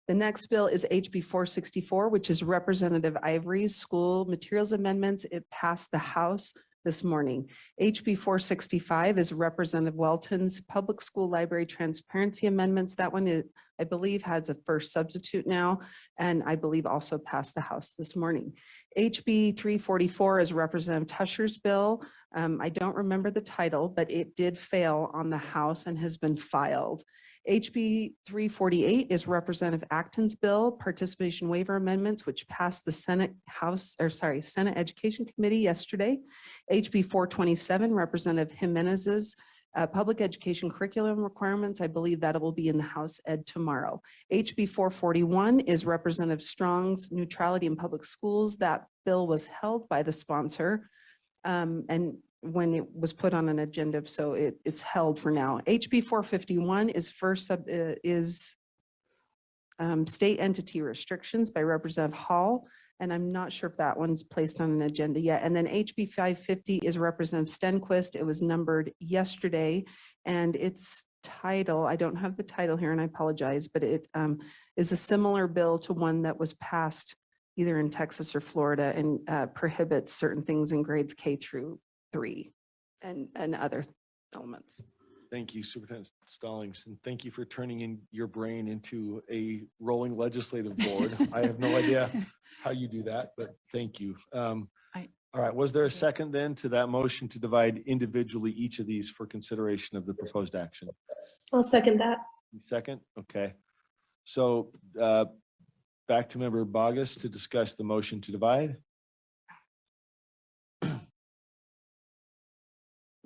The next bill is HB 464, which is Representative Ivory's school materials amendments. It passed the House this morning. HB 465 is Representative Welton's public school library transparency amendments. That one is, I believe, has a first substitute now, and I believe also passed the House this morning. HB 344 is Representative Tusher's bill. I don't remember the title, but it did fail on the House and has been filed. HB 348 is Representative Acton's bill, participation waiver amendments, which passed the Senate Senate Education Committee yesterday. HB 427, Representative Jimenez's public education curriculum requirements. I believe that it will be in the House Ed tomorrow. HB 441 is Representative Strong's neutrality in public schools. That bill was held by the sponsor. And when it was put on an agenda, so it's held for now. HB 451 is state entity restrictions by Representative Hall. And I'm not sure if that one's placed on an agenda yet. And then HB 550 is Representative Stenquist. It was numbered yesterday and its title, I don't have the title here and I apologize, but it is a similar bill to one that was passed either in Texas or Florida and prohibits certain things in grades K through 3 and other elements. Thank you, Superintendent Stallings, and thank you for turning in your brain into a rolling legislative board. I have no idea how you do that, but thank you. All right, was there a second then to that motion to divide individually each of these for consideration of the proposed action? I'll second that. Second, okay. So back to member Bogus to discuss the motion to divide. Them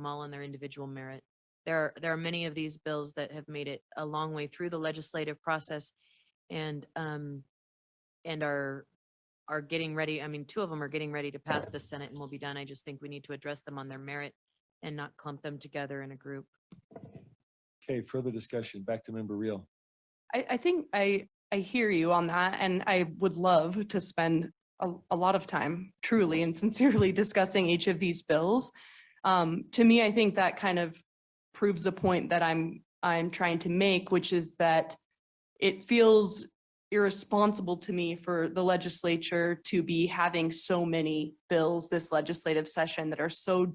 all on their individual merit. There are many of these bills that have made it a long way through the legislative process and are getting ready. I mean, 2 of them are getting ready to pass the Senate and will be done. I just think we need to address them on their merit and not clump them together in a group. Okay, further discussion. Back to member Reel. I think I hear you on that, and I would love to spend a lot of time truly and sincerely discussing each of these bills. To me, I think that kind of proves the point that I'm trying to make, which is that it feels irresponsible to me for the legislature to be having so many bills this legislative session that are so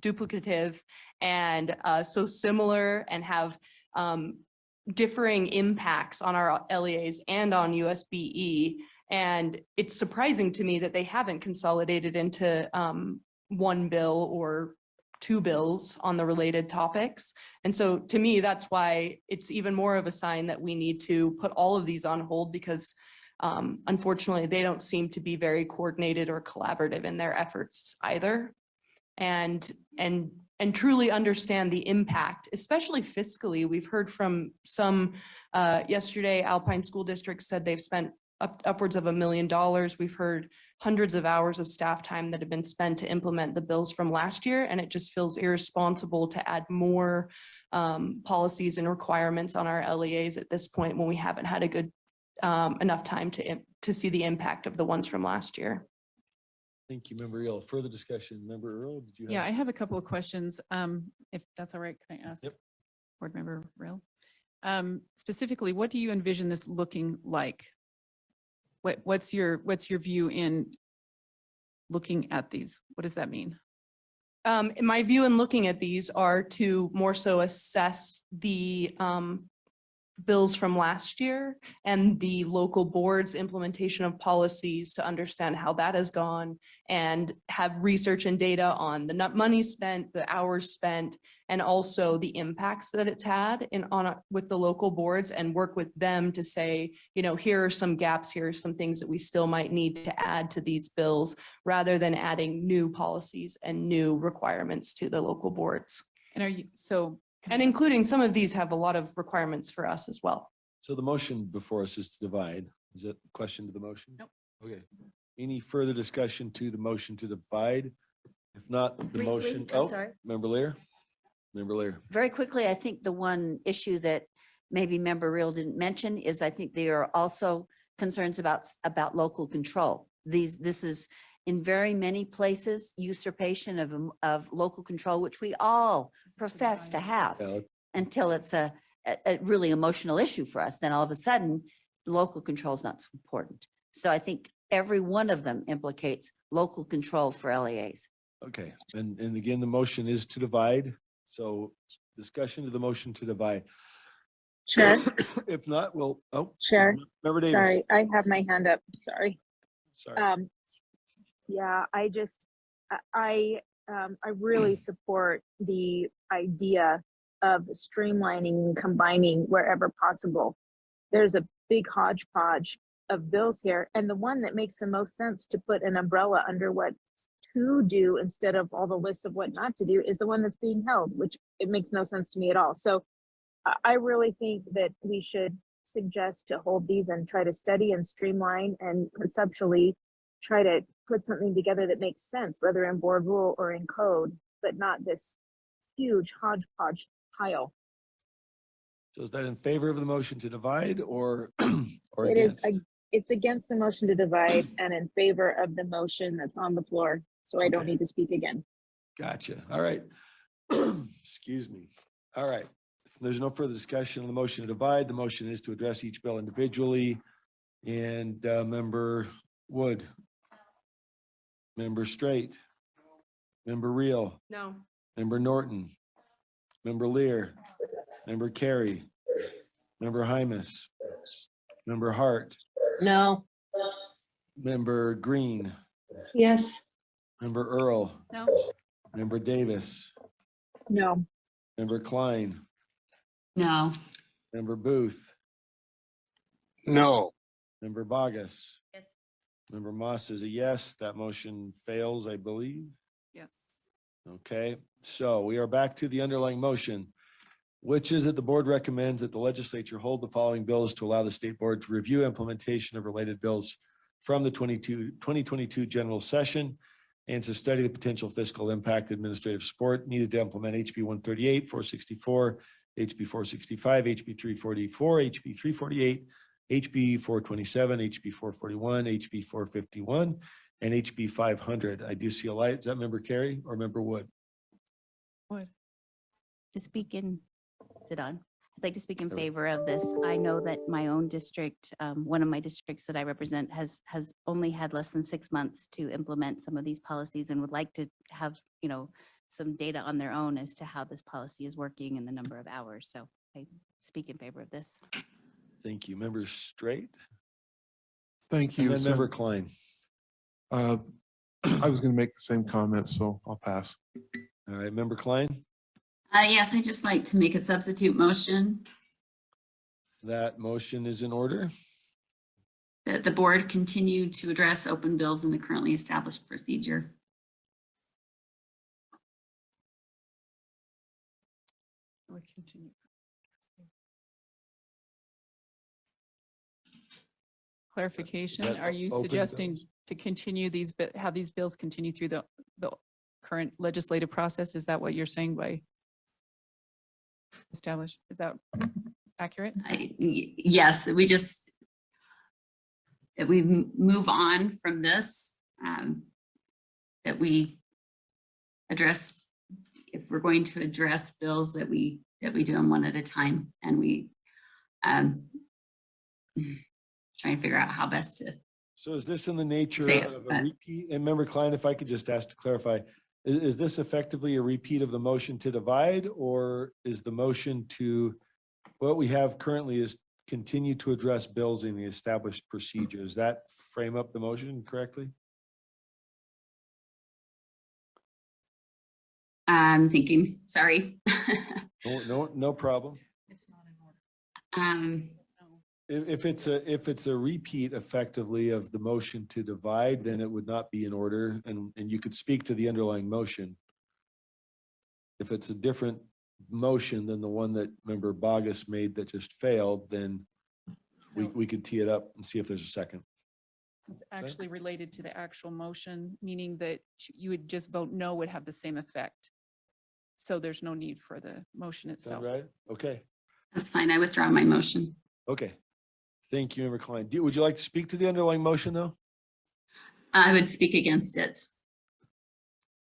duplicative and so similar and have differing impacts on our LEAs and on USBE. And it's surprising to me that they haven't consolidated into one bill or 2 bills on the related topics. And so to me, that's why it's even more of a sign that we need to put all of these on hold because unfortunately, they don't seem to be very coordinated or collaborative in their efforts either. And truly understand the impact, especially fiscally. We've heard from some, yesterday, Alpine School District said they've spent upwards of $1 million. We've heard hundreds of hours of staff time that have been spent to implement the bills from last year. And it just feels irresponsible to add more policies and requirements on our LEAs at this point when we haven't had a good enough time to see the impact of the ones from last year. Thank you, member Reel. Further discussion. Member Earl, did you have? Yeah, I have a couple of questions. If that's all right, can I ask? Yep. Board Member Real? Specifically, what do you envision this looking like? What's your view in looking at these? What does that mean? My view in looking at these are to more so assess the bills from last year and the local board's implementation of policies to understand how that has gone and have research and data on the money spent, the hours spent, and also the impacts that it's had with the local boards and work with them to say, you know, here are some gaps, here are some things that we still might need to add to these bills rather than adding new policies and new requirements to the local boards. And are you, so and including some of these have a lot of requirements for us as well. So the motion before us is to divide. Is that a question to the motion? Nope. Okay. Any further discussion to the motion to divide? If not, the Briefly, motion. I'm Oh, sorry. member Lear. Member Lear. Very quickly, I think the one issue that maybe member Real didn't mention is I think there are also concerns about local control. This is in very many places usurpation of local control, which we all profess to have until it's a really emotional issue for us. Then all of a sudden, local control is not so important. So I think every one of them implicates local control for LEAs. Okay, and again, the motion is to divide. So discussion of the motion to divide. Chair, If not, we'll, Chair, member Davis. sorry, I have my hand up. Sorry. Sorry. Yeah, I really support the idea of streamlining and combining wherever possible. There's a big hodgepodge of bills here, and the one that makes the most sense to put an umbrella under what to do instead of all the lists of what not to do is the one that's being held, which it makes no sense to me at all. So I really think that we should suggest to hold these and try to study and streamline and conceptually try to put something together that makes sense, whether in board rule or in code, but not this huge hodgepodge pile. So is that in favor of the motion to divide or It is, against? it's against the motion to divide and in favor of the motion that's on the floor. So I don't Okay. need to speak again. Gotcha. All right. Excuse me. All right. If there's no further discussion on the motion to divide, the motion is to address each bill individually. And member Wood. Member Straight. Member Reel. No. Member Norton. Member Lear. Member Carey. Member Hymas. Member Hart. No. Member Green. Yes. Member Earl. No. Member Davis. No. Member Klein. No. Member Booth. No. Member Bogus. Yes. Member Moss is a yes. That motion fails, I believe. Yes. Okay, so we are back to the underlying motion, which is that the board recommends that the legislature hold the following bills to allow the state board to review implementation of related bills from the 2022 general session and to study the potential fiscal impact administrative support needed to implement HB 138, 464, HB 465, HB 344, HB 348, HB 427, HB 441, HB 451, and HB 500. I do see a light. Is that Member Carey or Member Wood? Wood. To speak in, is it on? I'd like to speak in There we- favor of this. I know that my own district, one of my districts that I represent has only had less than 6 months to implement some of these policies and would like to have, some data on their own as to how this policy is working and the number of hours. So I speak in favor of this. Thank you. Member Straight? Thank And you. then So, Member Klein. I was going to make the same comment, so I'll pass. All right, Member Klein? Yes, I'd just like to make a substitute motion That motion is in order. that the board continue to address open bills in the currently established procedure. We continue. Clarification, that are you open suggesting bills? to continue these, have these bills continue through the current legislative process? Is that what you're saying by established? Is that accurate? Yes, we just, that we move on from this, that we address, if we're going to address bills, that we do them one at a time, and we try and figure out how best to. So is this in the nature Say it, of a but- repeat? And Member Klein, if I could just ask to clarify, is this effectively a repeat of the motion to divide, or is the motion to, what we have currently is continue to address bills in the established procedure? Does that frame up the motion correctly? I'm thinking, sorry. No problem. Um, If it's a repeat effectively of the motion to divide, then it would not be in order, and you could speak to the underlying motion. If it's a different motion than the one that Member Bogus made that just failed, then we could tee it up and see if there's a second. It's actually related to the actual motion, meaning that you would just vote no would have the same effect. So there's no need for the motion Sound itself. right? Okay, That's fine. I withdraw my motion. okay. Thank you, Member Klein. Would you like to speak to the underlying motion, though? I would speak against it.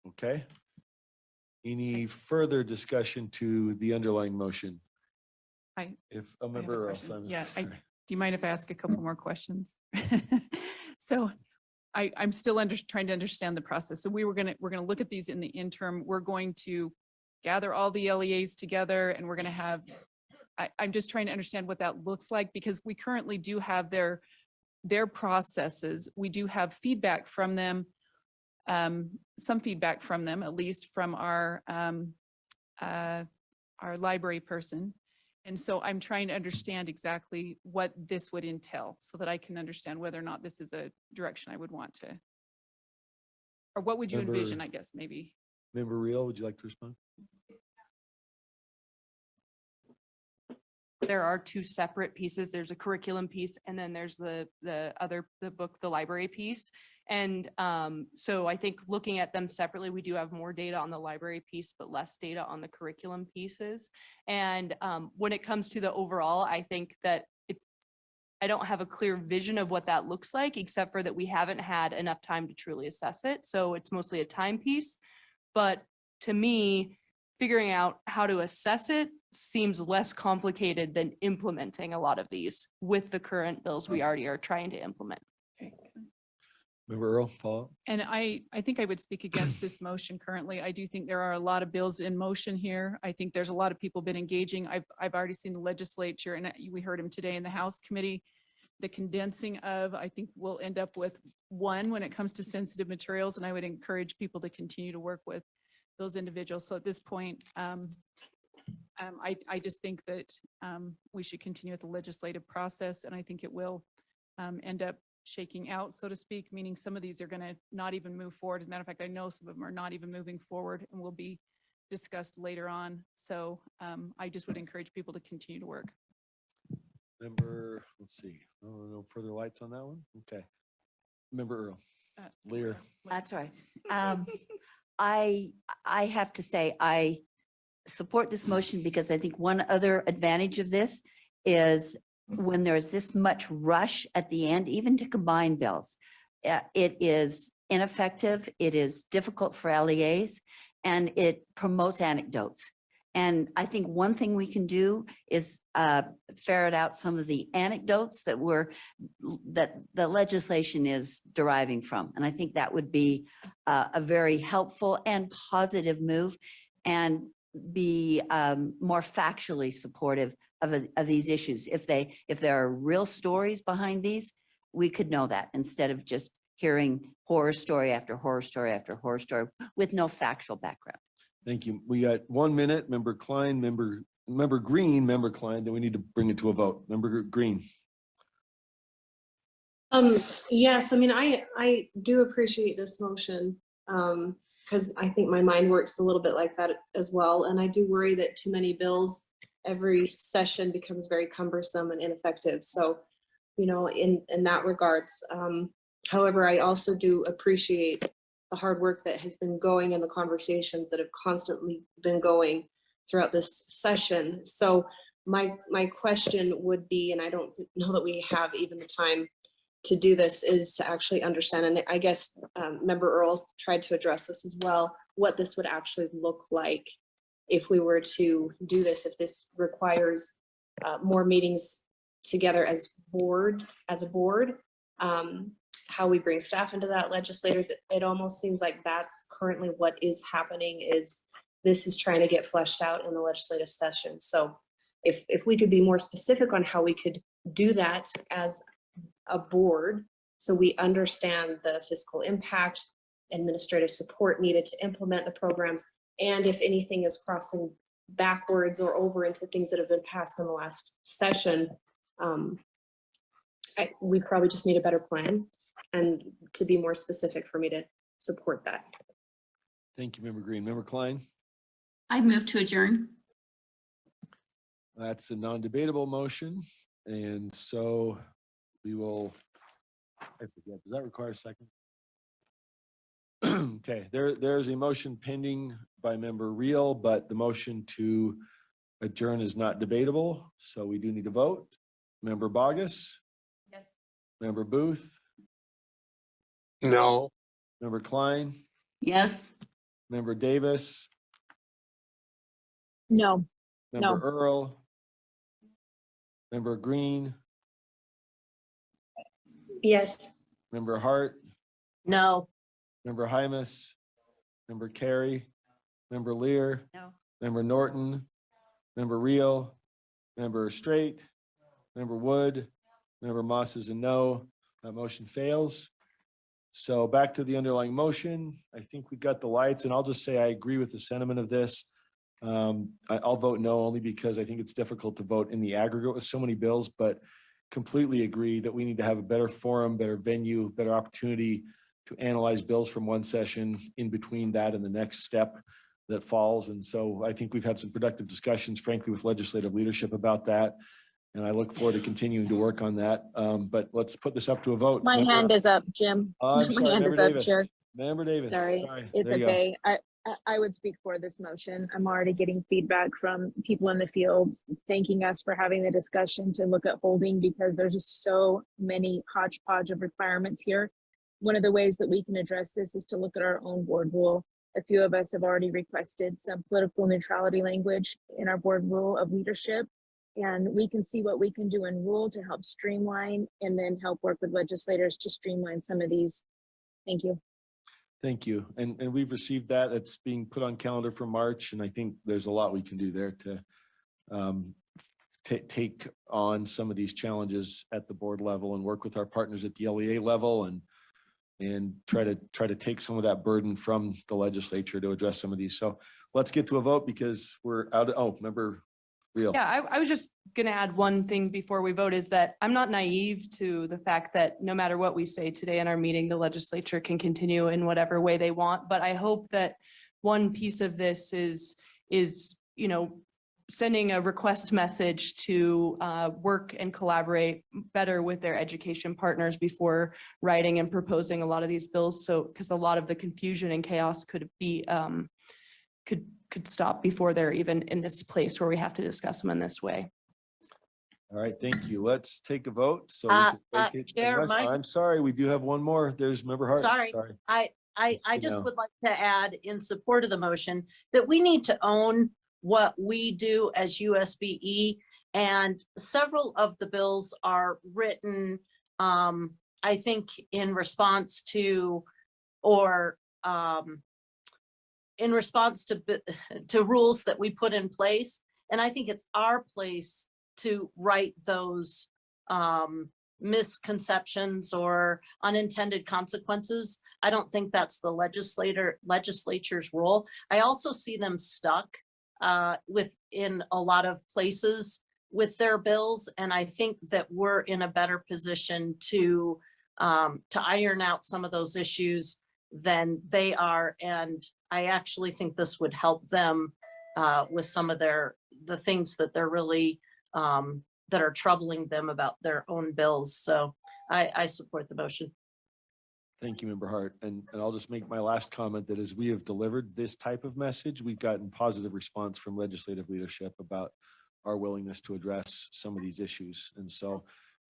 Okay. Any further discussion to the underlying motion? If a I have a member or question. else, Yeah, sorry. do you mind if I ask a couple more questions? So I'm still trying to understand the process. So we're gonna look at these in the interim. We're going to gather all the LEAs together, and we're gonna have, I'm just trying to understand what that looks like, because we currently do have their processes. We do have feedback from them, some feedback from them, at least from our library person. And so I'm trying to understand exactly what this would entail so that I can understand whether or not this is a direction I would want to. Or what would you envision, Member- I guess, maybe? Member Reel, would you like to respond? There are two separate pieces. There's a curriculum piece, and then there's the book, the library piece. And so I think looking at them separately, we do have more data on the library piece, but less data on the curriculum pieces. And when it comes to the overall, I think that I don't have a clear vision of what that looks like, except for that we haven't had enough time to truly assess it. So it's mostly a time piece. But to me, figuring out how to assess it seems less complicated than implementing a lot of these with the current bills we already are trying to implement. Member Earl, follow? And I think I would speak against this motion currently. I do think there are a lot of bills in motion here. I think there's a lot of people been engaging. I've already seen the legislature, and we heard him today in the House committee. The condensing of, I think we'll end up with one when it comes to sensitive materials, and I would encourage people to continue to work with those individuals. So at this point, I just think that we should continue with the legislative process, and I think it will end up shaking out, so to speak, meaning some of these are going to not even move forward. As a matter of fact, I know some of them are not even moving forward and will be discussed later on. So I just would encourage people to continue to work. Member, let's see, no further lights on that one? Okay. Member Earl, Lear. That's right. I have to say, I support this motion because I think one other advantage of this is when there's this much rush at the end, even to combine bills, it is ineffective, it is difficult for LEAs, and it promotes anecdotes. And I think one thing we can do is ferret out some of the anecdotes that the legislation is deriving from. And I think that would be a very helpful and positive move, and be more factually supportive of these issues. If there are real stories behind these, we could know that instead of just hearing horror story after horror story after horror story with no factual background. Thank you. We got 1 minute, Member Klein, Member Green, Member Klein, then we need to bring it to a vote. Member Green. Yes, I mean, I do appreciate this motion, because I think my mind works a little bit like that as well. And I do worry that too many bills every session becomes very cumbersome and ineffective. So, you know, in that regards, however, I also do appreciate the hard work that has been going and the conversations that have constantly been going throughout this session. So my question would be, and I don't know that we have even the time to do this, is to actually understand, and I guess Member Earl tried to address this as well, what this would actually look like if we were to do this, if this requires more meetings together as a board, how we bring staff into that, legislators. It almost seems like that's currently what is happening, is this is trying to get fleshed out in the legislative session. So if we could be more specific on how we could do that as a board, so we understand the fiscal impact, administrative support needed to implement the programs, and if anything is crossing backwards or over into things that have been passed in the last session, we probably just need a better plan, and to be more specific for me to support that. Thank you, Member Green. Member Klein? I move to adjourn. That's a non-debatable motion. And so we will, I forget, does that require a second? Okay, there's a motion pending by Member Reel, but the motion to adjourn is not debatable. So we do need to vote. Member Bogus? Yes. Member Booth? No. Member Klein? Yes. Member Davis? No. Member No. Earl? Member Green? Yes. Member Hart? No. Member Hymas? Member Carey? Member Lear? No. Member Norton? Member Reel? Member Straight? Member Wood? Member Moss is a no. That motion fails. So back to the underlying motion. I think we got the lights, and I'll just say I agree with the sentiment of this. I'll vote no only because I think it's difficult to vote in the aggregate with so many bills, but completely agree that we need to have a better forum, better venue, better opportunity to analyze bills from one session in between that and the next step that falls. And so I think we've had some productive discussions, frankly, with legislative leadership about that. And I look forward to continuing to work on that. But let's put this up to a vote. My hand is up, Jim. I'm My sorry, hand Member is up, Davis. Chair. Member Davis. Sorry, it's There you go. okay. I would speak for this motion. I'm already getting feedback from people in the field thanking us for having the discussion to look at holding, because there's just so many hodgepodge of requirements here. One of the ways that we can address this is to look at our own board rule. A few of us have already requested some political neutrality language in our board rule of leadership. And we can see what we can do in rule to help streamline, and then help work with legislators to streamline some of these. Thank you. Thank you. And we've received that. It's being put on calendar for March. And I think there's a lot we can do there to take on some of these challenges at the board level and work with our partners at the LEA level and try to take some of that burden from the legislature to address some of these. So let's get to a vote because we're out. Member Real. Yeah, I was just gonna add one thing before we vote is that I'm not naive to the fact that no matter what we say today in our meeting, the legislature can continue in whatever way they want. But I hope that one piece of this is, you know, sending a request message to work and collaborate better with their education partners before writing and proposing a lot of these bills. So, because a lot of the confusion and chaos could be, could stop before they're even in this place where we have to discuss them in this way. All right, thank you. Let's take a vote. So we can vacate- Chair, unless- my- I'm sorry, we do have one more. There's member Hart. Sorry, I Yes, just know. would like to add in support of the motion that we need to own what we do as USBE. And several of the bills are written, I think, in response to, or in response to rules that we put in place. And I think it's our place to right those misconceptions or unintended consequences. I don't think that's the legislature's role. I also see them stuck within a lot of places with their bills. And I think that we're in a better position to iron out some of those issues than they are. And I actually think this would help them with some of the things that they're really, that are troubling them about their own bills. So I support the motion. Thank you, member Hart. And I'll just make my last comment that as we have delivered this type of message, we've gotten positive response from legislative leadership about our willingness to address some of these issues. And so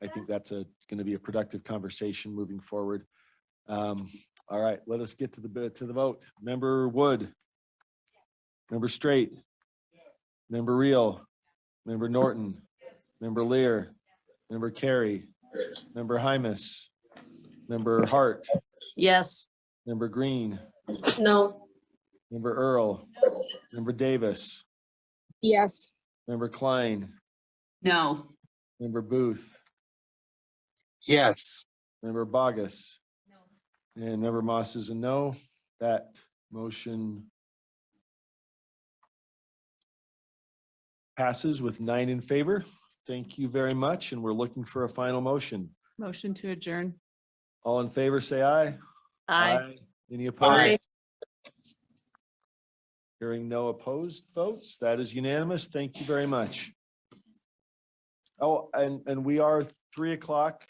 I think that's going to be a productive conversation moving forward. All right, let us get to the vote. Member Wood, member Straight, member Reel, member Norton, member Lear, member Carey, member Hymus, member Hart, Yes. member Green, No. member Earl, member Davis, Yes. member Klein, No. member Booth, Yes. member Bogus. And member Moss is a no. That motion passes with 9 in favor. Thank you very much. And we're looking for a final motion. Motion to adjourn. All in favor, say aye. Aye. Any opposed? Aye. Hearing no opposed votes, that is unanimous. Thank you very much. Oh, and we are 3 o'clock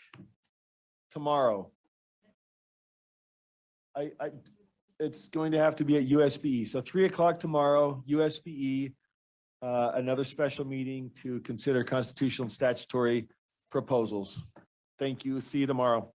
tomorrow. It's going to have to be at USBE. So 3 o'clock tomorrow, USBE, another special meeting to consider constitutional and statutory proposals. Thank you. See you tomorrow.